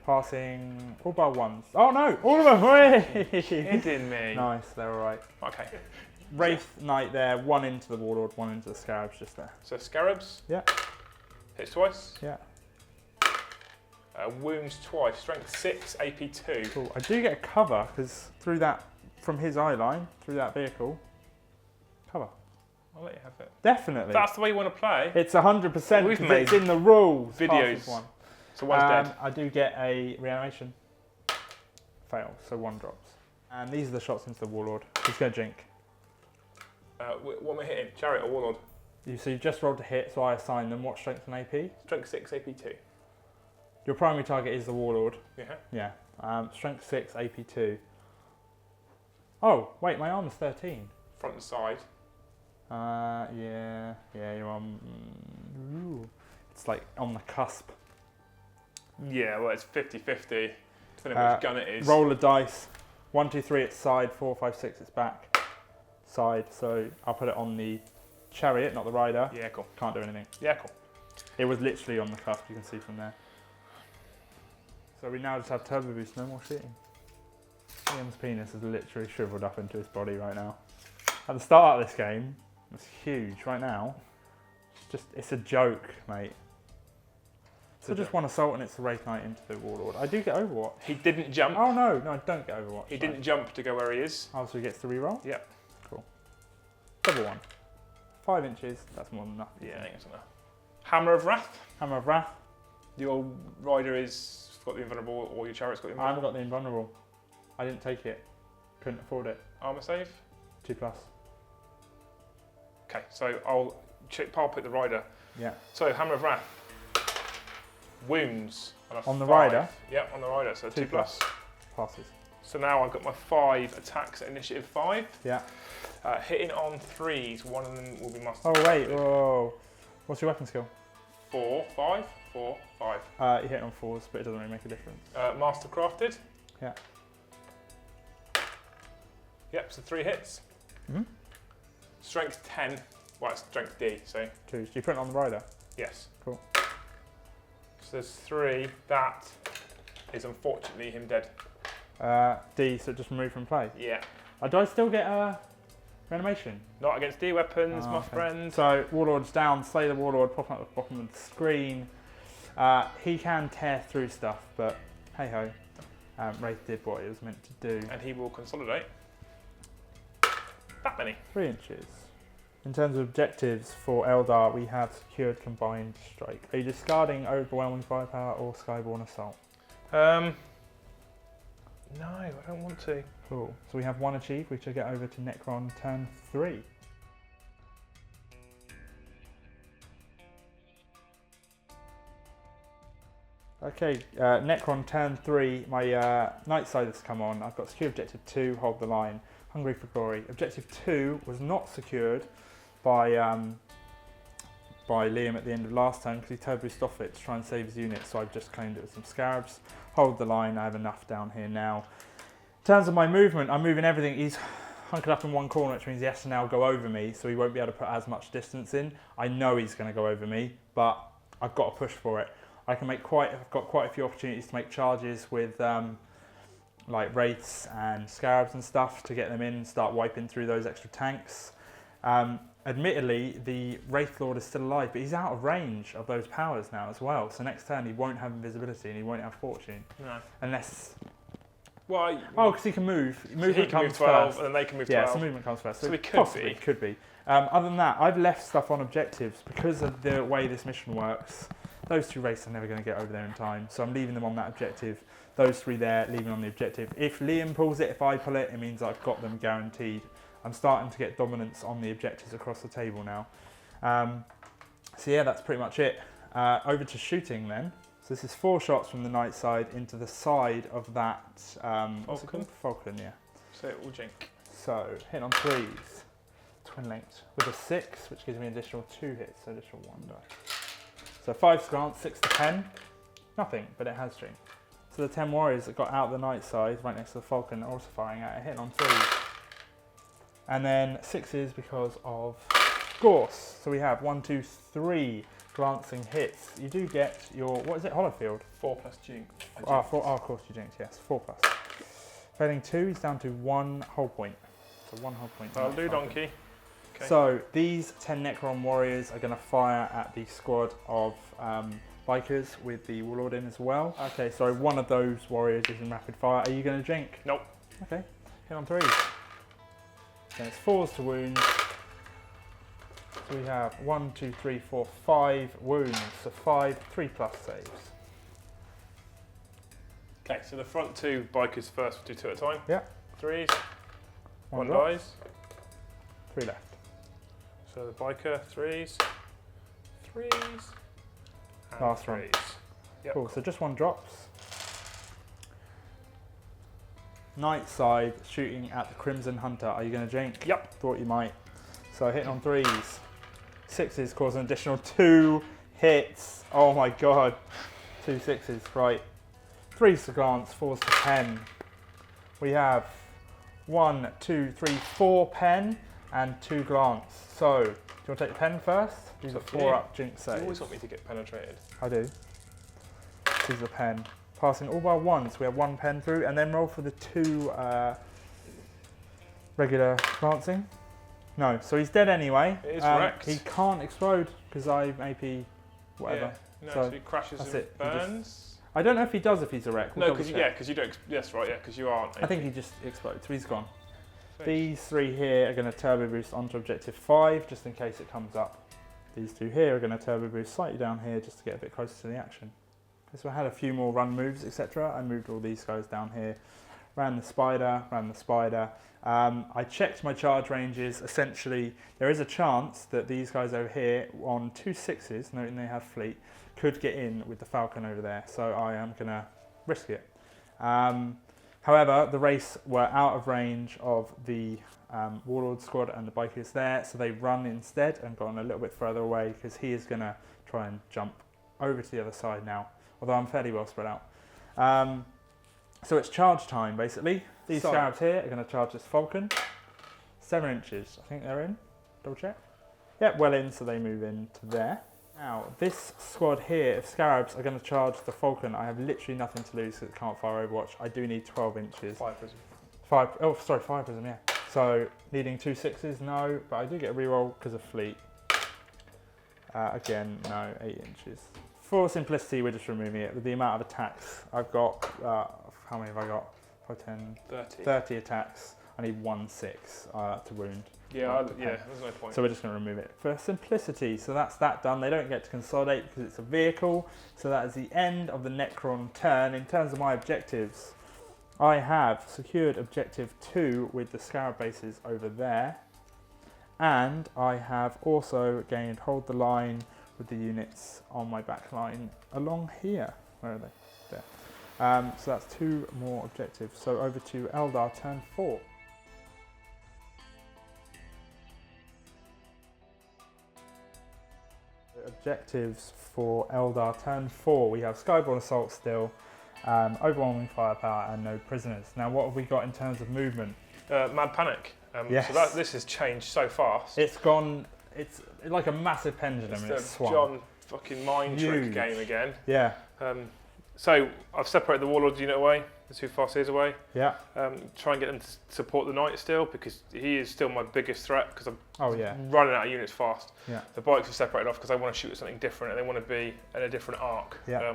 Passing all bar 1s. Oh no! All of them! Hooray! Kidding me. Nice, they're alright. Okay. Wraith Knight there, 1 into the Warlord, 1 into the Scarabs just there. So Scarabs. Yeah. Hits twice. Yeah. Wounds twice. Strength 6, AP 2. Cool. I do get a cover because through that, from his eye line, through that vehicle, cover. I'll let you have it. Definitely. That's the way you want to play. It's 100%. We've because made it's in the rules. videos. Passes 1. So one's dead. I do get a reanimation. Fail, so 1 drops. And these are the shots into the Warlord. He's going to jink. What am I hitting? Chariot or Warlord? So you've just rolled a hit, so I assign them. What strength and AP? Strength 6, AP 2. Your primary target is the Warlord. Yeah. Yeah. Strength 6, AP 2. Oh, wait, my armor's 13. Front and side. Yeah, you're on. Ooh. It's like on the cusp. Yeah, well, it's 50-50. Depending on which gun it is. Roll a dice. 1, 2, 3, it's side. 4, 5, 6, it's back. Side. So I'll put it on the chariot, not the rider. Yeah, cool. Can't do anything. Yeah, cool. It was literally on the cusp, you can see from there. So we now just have turbo boost, no more shooting. Liam's penis is literally shriveled up into his body right now. At the start of this game, it's huge. Right now, it's a joke, mate. So just 1 assault and it's the Wraith Knight into the Warlord. I do get Overwatch. He didn't jump. Oh no, I don't get Overwatch. He didn't jump to go where he is. Oh, so he gets to reroll? Yep. Cool. Double 1. 5 inches, that's more than enough. Yeah, I think it's enough. Hammer of Wrath. Hammer of Wrath. Your rider is got the invulnerable, or your chariot's got the I haven't invulnerable. got the invulnerable. I didn't take it. Couldn't afford it. Armor save. 2+. Okay, so I'll pick the rider. Yeah. So Hammer of Wrath. Wounds. On the rider? Yep, on the rider, so 2+. Passes. So now I've got my 5 attacks at initiative 5. Yeah. Hitting on 3s, one of them will be master. Oh wait, whoa. What's your weapon skill? 4, 5, 4, 5. You hit on 4s, but it doesn't really make a difference. Master crafted. Yeah. Yep, so 3 hits. Mm-hmm. Strength 10. Well, it's strength D, so 2. Do you put it on the rider? yes. Cool. So there's 3. That is unfortunately him dead. D, so just remove from play. Yeah. Do I still get reanimation? Not against D weapons, my okay. friend. So Warlord's down, slay the Warlord, pop up at the bottom of the screen. He can tear through stuff, but hey ho. Wraith did what it was meant to do. And he will consolidate. That many. 3 inches. In terms of objectives for Eldar, we have secured combined strike. Are you discarding overwhelming firepower or skyborne assault? No, I don't want to. Cool. So we have 1 achieved, which will get over to Necron turn 3. Okay, Necron turn 3, my night side has come on. I've got secure objective 2, hold the line, hungry for glory. Objective 2 was not secured by Liam at the end of last turn because he turbo boosted off it to try and save his unit, so I've just claimed it with some scarabs. Hold the line, I have enough down here now. In terms of my movement, I'm moving everything. He's hunkered up in one corner, which means he has to now go over me, so he won't be able to put as much distance in. I know he's going to go over me, but I've got to push for it. I've got quite a few opportunities to make charges with like wraiths and scarabs and stuff to get them in and start wiping through those extra tanks. Admittedly, the Wraith Lord is still alive, but he's out of range of those powers now as well. So next turn he won't have invisibility and he won't have fortune. No. Unless... Well, because he can move. Movement he can comes move 12 first. and then they can move 12. Yeah, so movement comes first. So it could be. Other than that, I've left stuff on objectives because of the way this mission works. Those 2 wraiths are never going to get over there in time, so I'm leaving them on that objective. Those 3 there, leaving on the objective. If Liam pulls it, if I pull it, it means I've got them guaranteed. I'm starting to get dominance on the objectives across the table now. So yeah, that's pretty much it. Over to shooting then. So this is 4 shots from the night side into the side of that Falcon? Falcon, yeah. So it will jink. So hit on 3s, twin linked with a 6, which gives me an additional 2 hits, so additional 1 die. So 5 slants, 6 to 10, nothing, but it has strength. So the 10 warriors that got out the night side, right next to the Falcon, are also firing at a hit on 3s. And then 6s because of Gorse. So we have 1, 2, 3 glancing hits. You do get your, what is it, Hollowfield? 4 plus jinx. Of course you jinx, yes, 4 plus. Failing 2, he's down to 1 hull point. So 1 hull point. I'll do donkey. Okay. So these 10 Necron warriors are going to fire at the squad of bikers with the Warlord in as well. Okay, so one of those warriors is in rapid fire. Are you going to jink? Nope. Okay, hit on 3s. Then it's 4s to wound. So we have 1, 2, 3, 4, 5 wounds. So 5, 3 plus saves. Okay, so the front 2 bikers first, do 2 at a time. Yeah. 3s. 1 drop. dies. 3 left. So the biker, 3s. 3s. And Last one. 3s. Yep. Cool, so just 1 drops. Night side shooting at the Crimson Hunter. Are you going to jink? Yep. Thought you might. So hitting on 3s. 6s cause an additional 2 hits. Oh my god. 2 6s, right. 3s to glance, 4s to pen. We have 1, 2, 3, 4 pen and 2 glance. So, do you want to take the pen first? Do the 4 up jinx saves. You always want me to get penetrated. I do. Choose the pen. Passing all by 1, so we have 1 pen through, and then roll for the 2 regular glancing. No, so he's dead anyway. It is wrecked. He can't explode because I'm AP whatever. Yeah. No, So so he crashes that's and it. He just- burns. I don't know if he does if he's a wreck. We'll No, double because check. you don't. Yes, right. Yeah, because you aren't. I think he just explodes, so he's gone. So These 3 here are going to turbo boost onto objective 5 just in case it comes up. These 2 here are going to turbo boost slightly down here just to get a bit closer to the action. Okay, so I had a few more run moves, etc. I moved all these guys down here. Ran the spider. I checked my charge ranges. Essentially, there is a chance that these guys over here on 2 6s, noting they have fleet, could get in with the Falcon over there. So I am going to risk it. However, the race were out of range of the Warlord squad and the bikers there, so they run instead and gone a little bit further away because he is going to try and jump over to the other side now, although I'm fairly well spread out. So it's charge time, basically. These scarabs here are going to charge this Falcon. 7 inches, I think they're in. Double check. Yep, well in, so they move into there. Now, this squad here of scarabs are going to charge the Falcon. I have literally nothing to lose because it can't fire Overwatch. I do need 12 inches. 5 prism. 5 prism, yeah. So, needing 2 6s, no, but I do get a reroll because of fleet. Again, no, 8 inches. For simplicity, we're just removing it. With the amount of attacks I've got, how many have I got? 5, 10, 30 attacks. I need 1 6 to wound. Yeah, there's no point. So we're just going to remove it. For simplicity, so that's that done. They don't get to consolidate because it's a vehicle. So that is the end of the Necron turn. In terms of my objectives, I have secured objective 2 with the Scarab bases over there. And I have also gained hold the line with the units on my back line along here. Where are they? There. So that's 2 more objectives. So over to Eldar turn 4. Objectives for Eldar turn 4. We have Skyborne Assault still, overwhelming firepower and no prisoners. Now what have we got in terms of movement? Mad Panic. Yes. So this has changed so fast. It's gone, it's like a massive pendulum and it's swung. John fucking mind trick Huge. game again. Yeah. So I've separated the Warlords unit away, the 2 Farseers away. Yeah. Try and get them to support the Knight still, because he is still my biggest threat, because I'm yeah. running out of units fast. Yeah. The bikes are separated off because I want to shoot at something different and they want to be in a different arc. Yeah.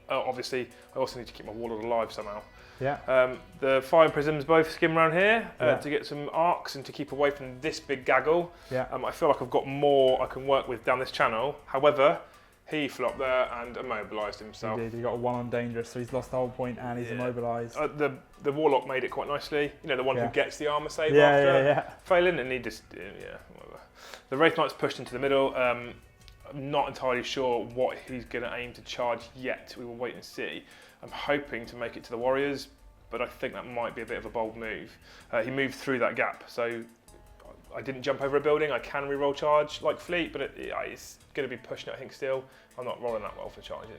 Obviously, I also need to keep my Warlord alive somehow. Yeah. The Fire Prisms both skim around here Yeah. to get some arcs and to keep away from this big gaggle. Yeah. I feel like I've got more I can work with down this channel. However, he flopped there and immobilised himself. He did. He got a 1 on dangerous, so he's lost the whole point and he's immobilised. The Warlock made it quite nicely. You know, the one who gets the armour save Yeah, after yeah. failing, and he just, whatever. The Wraith Knight's pushed into the middle. I'm not entirely sure what he's going to aim to charge yet. We will wait and see. I'm hoping to make it to the Warriors, but I think that might be a bit of a bold move. He moved through that gap, so I didn't jump over a building. I can re-roll charge like Fleet, but it's going to be pushing it, I think, still. I'm not rolling that well for charging.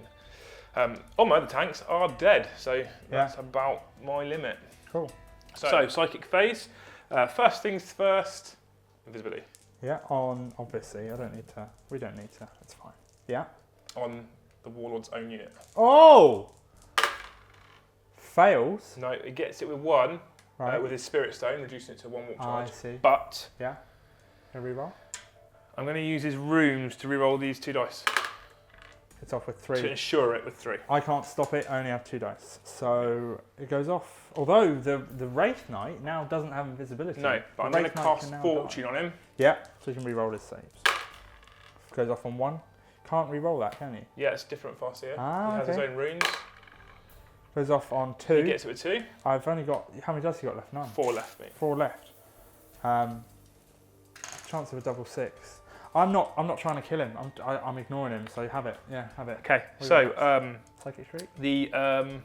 All my other tanks are dead, so that's about my limit. Cool. So Psychic Phase. First things first, invisibility. Yeah, on, obviously, we don't need to, it's fine. Yeah. On the Warlord's own unit. Oh! Fails. No, it gets it with 1, Right. with his Spirit Stone, reducing it to 1 warp charge. I see. But Yeah. Can we reroll? I'm going to use his runes to re-roll these 2 dice. It's off with To 3. ensure it with 3. I can't stop it, I only have 2 dice. So it goes off. Although the Wraith Knight now doesn't have invisibility. No, but I'm going to cast Fortune on him. Yeah, so you can re-roll his saves. Goes off on 1. Can't re-roll that, can you? Yeah, it's different Farseer. Ah, he has his okay. own runes. Goes off on 2. He gets it with 2. I've only got, how many dice you got left? 9. 4 left, mate. 4 left. Chance of a double 6. I'm not trying to kill him. I'm ignoring him. So have it. Yeah, have it. Okay. So Psychic Shriek. the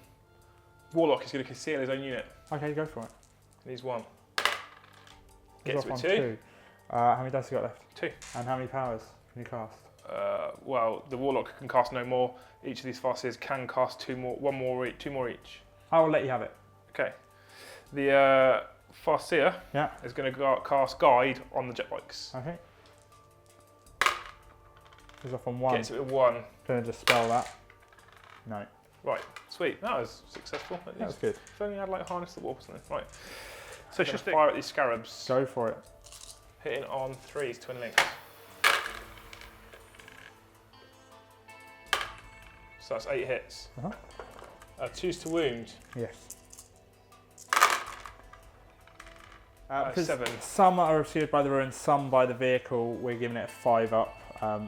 Warlock is going to conceal his own unit. Okay, go for it. Needs 1. Goes Gets off it with on 2. 2. How many dice you got left? 2. And how many powers can you cast? Well, the Warlock can cast no more. Each of these Farseers can cast 2 more, 1 more each, 2 more each. I will let you have it. Okay. The Farseer Yeah. is going to cast Guide on the jet bikes. Okay. Goes off on 1. Gets it with 1. Gonna just spell that. No. Right, sweet. That was successful. At least. That was good. If only I had like harness the warp or something. Right. So just fire at these scarabs. Go for it. Hitting on 3s, twin links. So that's 8 hits. 2s to wound. Yes. 7. Some are obscured by the ruin, some by the vehicle. We're giving it a 5 up,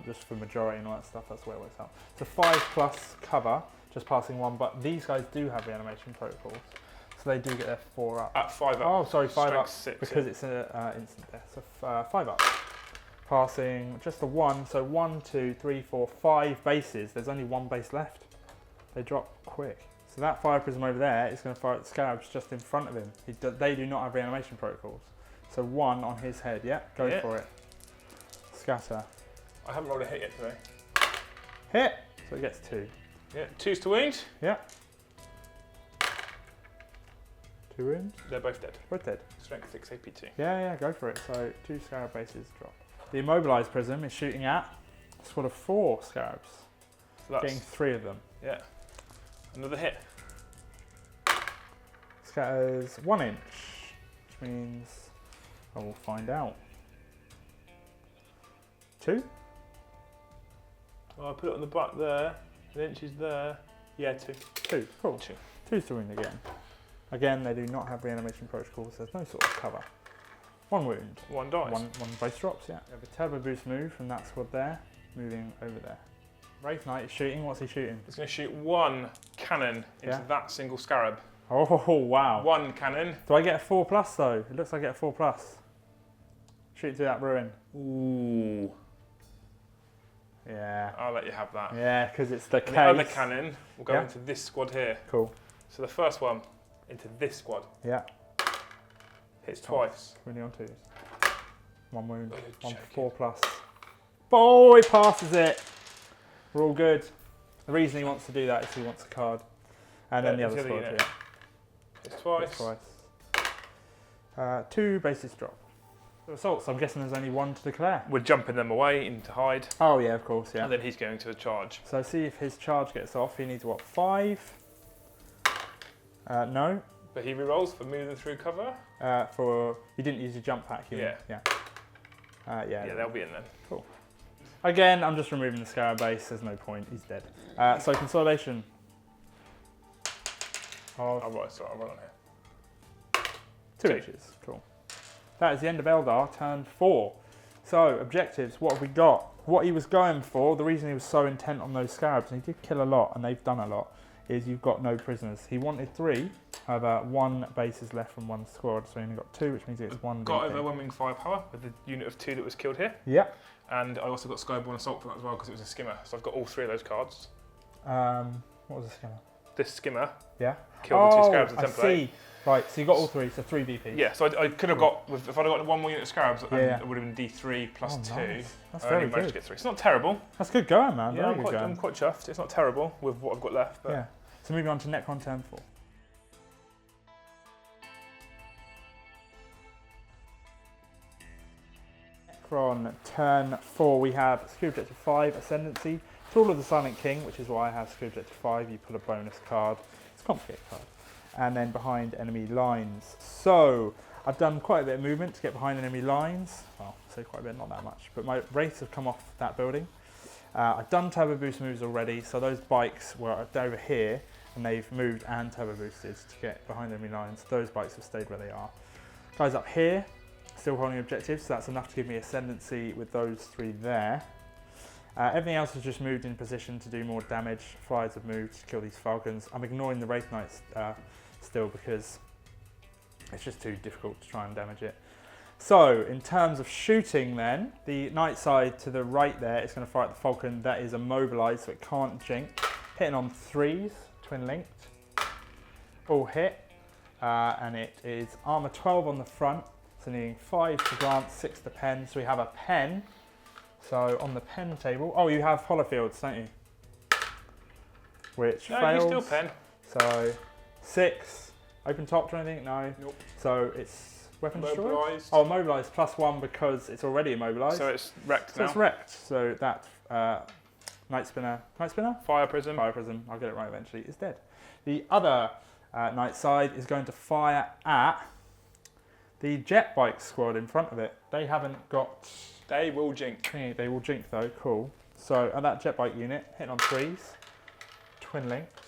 just for majority and all that stuff. That's where it works out. So 5 plus cover, just passing 1. But these guys do have reanimation protocols, so they do get their 4 up. At 5 up. Oh, sorry, 5 up 6, because it's an instant death. So 5 up. Passing just a 1. So 1, 2, 3, 4, 5 bases. There's only 1 base left. They drop quick. So that Fire Prism over there is going to fire at the Scarabs just in front of him. They do not have reanimation protocols. So 1 on his head. Yeah, go for it. Scatter. I haven't rolled a hit yet today. Hit! So he gets 2. Yeah, 2s to wound. Yeah. 2 wounds. They're both dead. Both dead. Strength 6, AP 2. Yeah, go for it. So 2 Scarab bases drop. The Immobilized Prism is shooting at a squad of 4 Scarabs. So that's, getting 3 of them. yeah. Another hit. Scatters 1 inch, which means I will find out. 2? Oh, I put it on the back there. The inches there. Yeah, 2. 2, cool. 2. 2's to wound again. Again, they do not have reanimation protocols, there's no sort of cover. 1 wound. 1 dice. One base drops, yeah. We have a turbo boost move from that squad there, moving over there. Wraith Knight is shooting, what's he shooting? He's going to shoot 1 cannon into that single scarab. Oh, wow. 1 cannon. Do I get a 4+ though? It looks like I get a 4+. Shoot through that ruin. Ooh. Yeah. I'll let you have that. Yeah, because it's the case. The other cannon will go into this squad here. Cool. So the first one into this squad. Yeah. Hits twice. Really on 2s. 1 wound. Oh, 1 4+. Oh, he passes it. We're all good. The reason he wants to do that is he wants a card. And then the other squad, unit. Hits twice. Hits twice. 2 bases drop. So assaults, I'm guessing there's only 1 to declare. We're jumping them away into hide. Oh yeah, of course, yeah. And then he's going to a charge. So see if his charge gets off. He needs what, 5? No. But he rerolls for moving through cover. You didn't use your jump pack, you mean? Yeah. Yeah, they'll be in then. Cool. Again, I'm just removing the Scarab base. There's no point. He's dead. So consolidation. I'll write on here. 2 inches. Cool. That is the end of Eldar, turn 4. So, objectives, what have we got? What he was going for, the reason he was so intent on those Scarabs, and he did kill a lot, and they've done a lot, is you've got no prisoners. He wanted 3, however, 1 base is left from 1 squad, so he only got 2, which means it's 1 Got DP. overwhelming firepower with the unit of 2 that was killed here. Yeah. And I also got Skyborn Assault for that as well because it was a skimmer. So I've got all 3 of those cards. What was the skimmer? This skimmer Yeah. killed the 2 Scarabs in the template. I see. Right, so you got all 3, so 3 DP. Yeah, so I could have got, if I'd got 1 more unit of Scarabs, it would have been D3 plus 2. Nice. That's I very only managed good. to get 3. It's not terrible. That's good going, man. Yeah, Very I'm good going. quite chuffed. It's not terrible with what I've got left. But Yeah. So moving on to Necron turn 4. Necron turn 4, we have Secure Objective 5, Ascendancy, Thrall of the Silent King, which is why I have Secure Objective 5, you pull a bonus card, it's a complicated card, and then behind enemy lines. So, I've done quite a bit of movement to get behind enemy lines, well, say quite a bit, not that much, but my wraiths have come off that building. I've done turbo boost moves already, so those bikes were over here, and they've moved and turbo boosted to get behind enemy lines. Those bikes have stayed where they are. Guys up here, still holding objectives, so that's enough to give me ascendancy with those 3 there. Everything else has just moved in position to do more damage. Flyers have moved to kill these falcons. I'm ignoring the Wraith Knights still because it's just too difficult to try and damage it. So, in terms of shooting then, the Knight side to the right there is going to fire at the falcon. That is immobilised, so it can't jink. Hitting on 3s, twin linked. All hit. And it is armour 12 on the front. So needing 5 to grant, 6 to pen. So we have a pen. So on the pen table, oh, you have hollow fields, don't you? Which fails. You still pen. So 6, open top or anything? No. Nope. So it's weapon destroyed? Immobilised. Oh, immobilised +1 because it's already immobilised. So it's wrecked now. So it's wrecked. So that Night Spinner, Fire Prism. I'll get it right eventually, is dead. The other Knight side is going to fire at the jet bike squad in front of it. They haven't got... They will jink. They will jink though, cool. So at that jet bike unit, hitting on 3s, twin linked,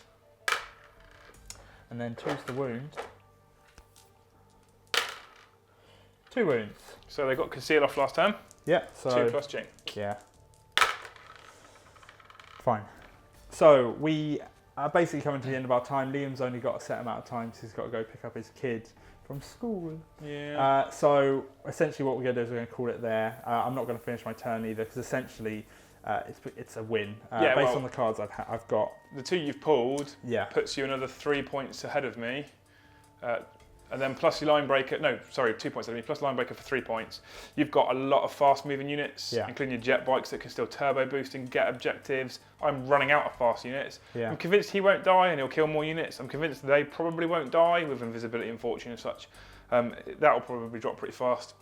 and then 2's the wound. 2 wounds. So they got conceal off last time. Yeah, so... 2 plus jink. Yeah. Fine. So we are basically coming to the end of our time. Liam's only got a set amount of time because he's got to go pick up his kid from school. Yeah. So essentially what we're going to do is we're going to call it there. I'm not going to finish my turn either because essentially it's a win. Based on the cards I've got. The 2 you've pulled puts you another 3 points ahead of me. And then plus your line breaker, 2 points ahead of me, plus line breaker for 3 points. You've got a lot of fast moving units, including your jet bikes that can still turbo boost and get objectives. I'm running out of fast units. Yeah. I'm convinced he won't die and he'll kill more units. I'm convinced they probably won't die with invisibility and fortune and such. That'll probably drop pretty fast.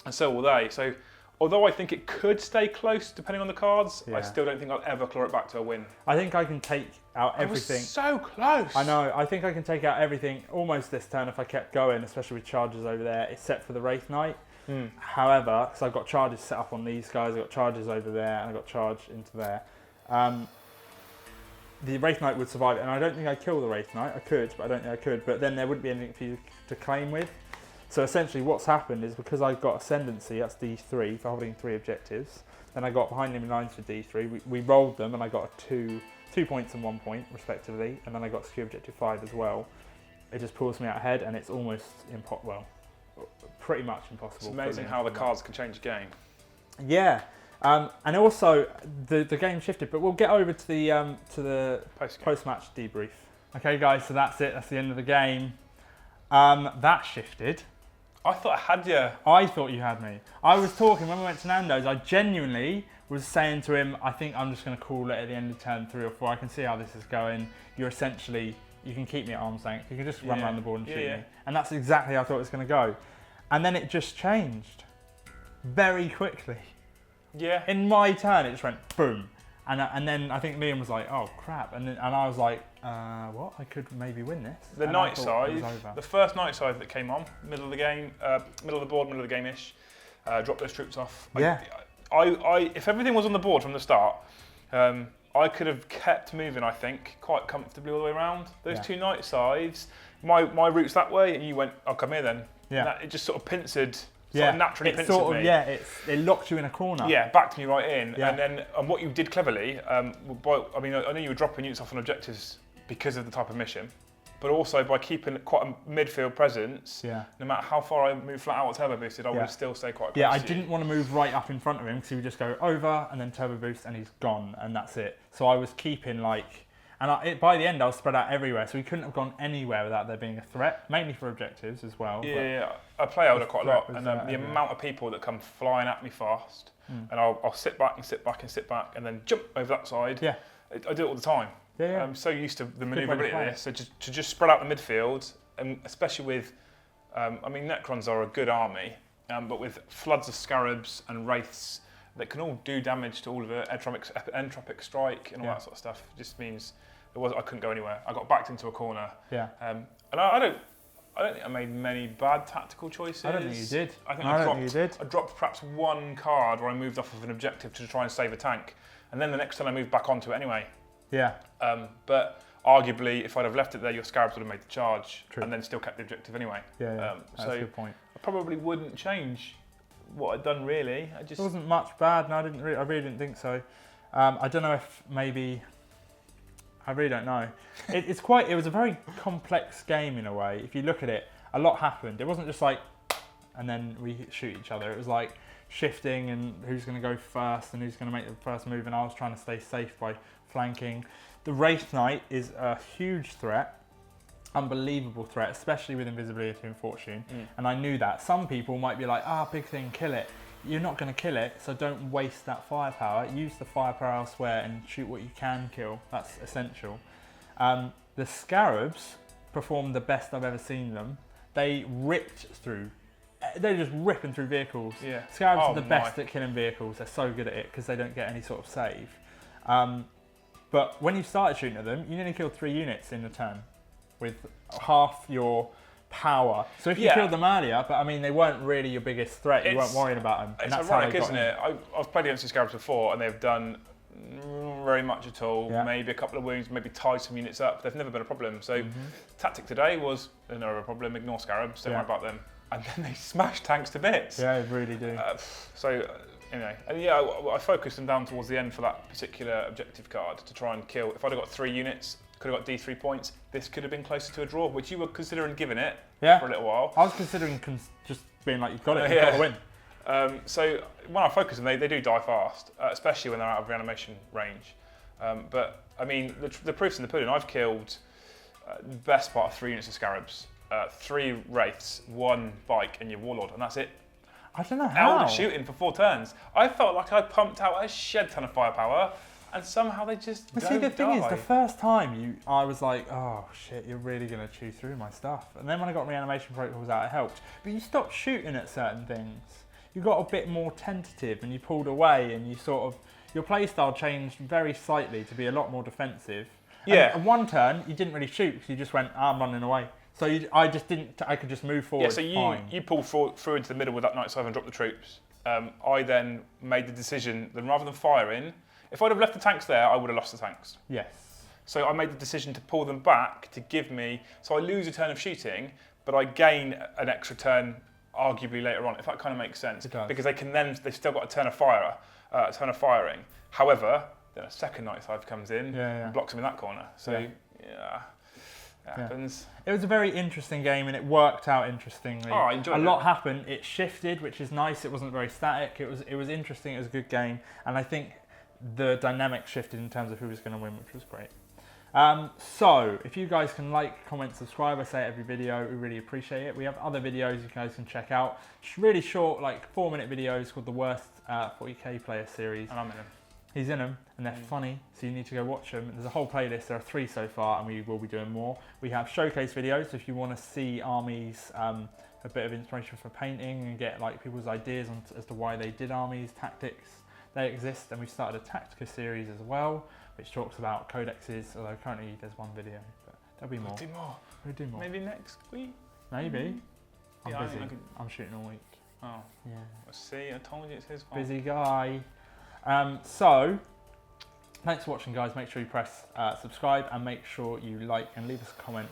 And so will they. So although I think it could stay close depending on the cards, I still don't think I'll ever claw it back to a win. I think I can take out everything. I was so close. I know. I think I can take out everything almost this turn if I kept going, especially with charges over there, except for the Wraith Knight. However, because I've got charges set up on these guys, I've got charges over there, and I've got charge into there. the Wraith Knight would survive it, and I don't think I'd kill the Wraith Knight. I could, but I don't think I could. But then there wouldn't be anything for you to claim with. So essentially what's happened is because I've got Ascendancy, that's D3 for holding 3 objectives, then I got behind enemy lines for D3. We rolled them and I got 2 points and 1 point respectively, and then I got secure objective 5 as well. It just pulls me out ahead, and it's almost pretty much impossible. It's amazing how the cards can change the game. Yeah. And also, the game shifted, but we'll get over to the post-match debrief. Okay, guys, so that's it. That's the end of the game. That shifted. I thought I had you. I thought you had me. I was talking, when we went to Nando's, I genuinely was saying to him, I think I'm just going to call it at the end of turn 3 or 4. I can see how this is going. You can keep me at arm's length. You can just run around the board and shoot me. And that's exactly how I thought it was going to go. And then it just changed very quickly. Yeah. In my turn, it just went boom, and then I think Liam was like, "Oh crap," and I was like, "What? I could maybe win this." The night side, the first night side that came on, middle of the game, middle of the board, middle of the game-ish, dropped those troops off. Yeah. If everything was on the board from the start, I could have kept moving. I think quite comfortably all the way around. Those 2 night sides, my route's that way, and you went, "I'll come here then." Yeah. It just sort of pincered. Naturally it sort of, me. It locked you in a corner. Yeah, backed me right in. Yeah. And then what you did cleverly, I know you were dropping units off on objectives because of the type of mission, but also by keeping quite a midfield presence, no matter how far I moved flat out or turbo boosted, I would have still stayed quite close. Yeah, I didn't want to move right up in front of him because he would just go over and then turbo boost and he's gone, and that's it. So I was keeping by the end I was spread out everywhere, so we couldn't have gone anywhere without there being a threat, mainly for objectives as well. Yeah, I play Eldar quite a lot, and the amount of people that come flying at me fast, and I'll sit back and sit back and sit back, and then jump over that side. Yeah, I do it all the time. Yeah. I'm so used to the manoeuvrability of this, so to just spread out the midfield, and especially with, Necrons are a good army, but with floods of scarabs and wraiths that can all do damage to all of it, entropic strike and all that sort of stuff, just means I couldn't go anywhere. I got backed into a corner. Yeah. And I don't think I made many bad tactical choices. I don't think you did. I dropped perhaps 1 card where I moved off of an objective to try and save a tank, and then the next turn I moved back onto it anyway. Yeah. But arguably, if I'd have left it there, your scarabs would have made the charge. True. And then still kept the objective anyway. Yeah. That's a good point. I probably wouldn't change what I'd done really. It wasn't much bad. No, I really didn't think so. I don't know if maybe. I really don't know. It was a very complex game in a way. If you look at it, a lot happened. It wasn't just like, and then we shoot each other. It was like shifting and who's going to go first and who's going to make the first move. And I was trying to stay safe by flanking. The Wraith Knight is a huge threat, unbelievable threat, especially with invisibility and fortune. And I knew that. Some people might be like, big thing, kill it. You're not going to kill it, so don't waste that firepower. Use the firepower elsewhere and shoot what you can kill. That's essential. The Scarabs performed the best I've ever seen them. They're just ripping through vehicles. Yeah. Scarabs are the best at killing vehicles. They're so good at it because they don't get any sort of save. But when you started shooting at them, you nearly killed 3 units in a turn with half your power. So if you killed them earlier, but they weren't really your biggest threat, you weren't worrying about them. It's ironic, isn't it? I've played against the Scarabs before, and they've done very much at all. Yeah. Maybe a couple of wounds, maybe tied some units up. They've never been a problem. So tactic today was, they're never a problem, ignore Scarabs, don't worry about them. And then they smash tanks to bits. Yeah, they really do. Anyway, and I focused them down towards the end for that particular objective card to try and kill. If I'd have got 3 units, could have got D3 points, this could have been closer to a draw, which you were considering giving it for a little while. I was considering just being like, you've got it, you've got to win. So when I focus them, they do die fast, especially when they're out of reanimation range. But the proof's in the pudding. I've killed the best part of 3 units of Scarabs, 3 Wraiths, 1 Bike, and your Warlord, and that's it. I don't know how. Eldar shooting for 4 turns. I felt like I pumped out a shed ton of firepower, and somehow they just don't die. See, the thing is, the first time I was like, oh shit, you're really going to chew through my stuff. And then when I got reanimation protocols out, it helped. But you stopped shooting at certain things. You got a bit more tentative and you pulled away and your playstyle changed very slightly to be a lot more defensive. Yeah. And one turn, you didn't really shoot because you just went, I'm running away. So I could just move forward. Yeah, so you pulled through into the middle with that night side and dropped the troops. I then made the decision that rather than firing, If I'd have left the tanks there, I would have lost the tanks. Yes. So I made the decision to pull them back to give me, so I lose a turn of shooting, but I gain an extra turn arguably later on, if that kind of makes sense. It does. Because they can then, they've still got a turn of firing. However, then a second Night Scythe comes in and blocks them in that corner. So yeah, it happens. It was a very interesting game and it worked out interestingly. Oh, I enjoyed it. A lot happened. It shifted, which is nice. It wasn't very static. It was interesting. It was a good game, and I think the dynamic shifted in terms of who was going to win, which was great. So if you guys can like, comment, subscribe, I say it every video, we really appreciate it. We have other videos you guys can check out. Really short, like 4-minute videos called the Worst 40k Player Series. And I'm in them. He's in them, and they're funny, so you need to go watch them. There's a whole playlist. There are 3 so far, and we will be doing more. We have showcase videos, so if you want to see armies, a bit of inspiration for painting, and get like people's ideas on as to why they did armies, tactics, they exist. And we've started a Tactica series as well, which talks about codexes, although currently there's 1 video, but there'll be more. We'll do more. We'll do more. Maybe next week? Maybe. I'm Yeah, busy. I could... I'm shooting all week. Oh. Yeah. Let's see, I told you it's his fault. Busy guy. So, thanks for watching, guys. Make sure you press subscribe and make sure you like and leave us a comment.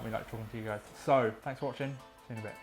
We like talking to you guys. So, thanks for watching. See you in a bit.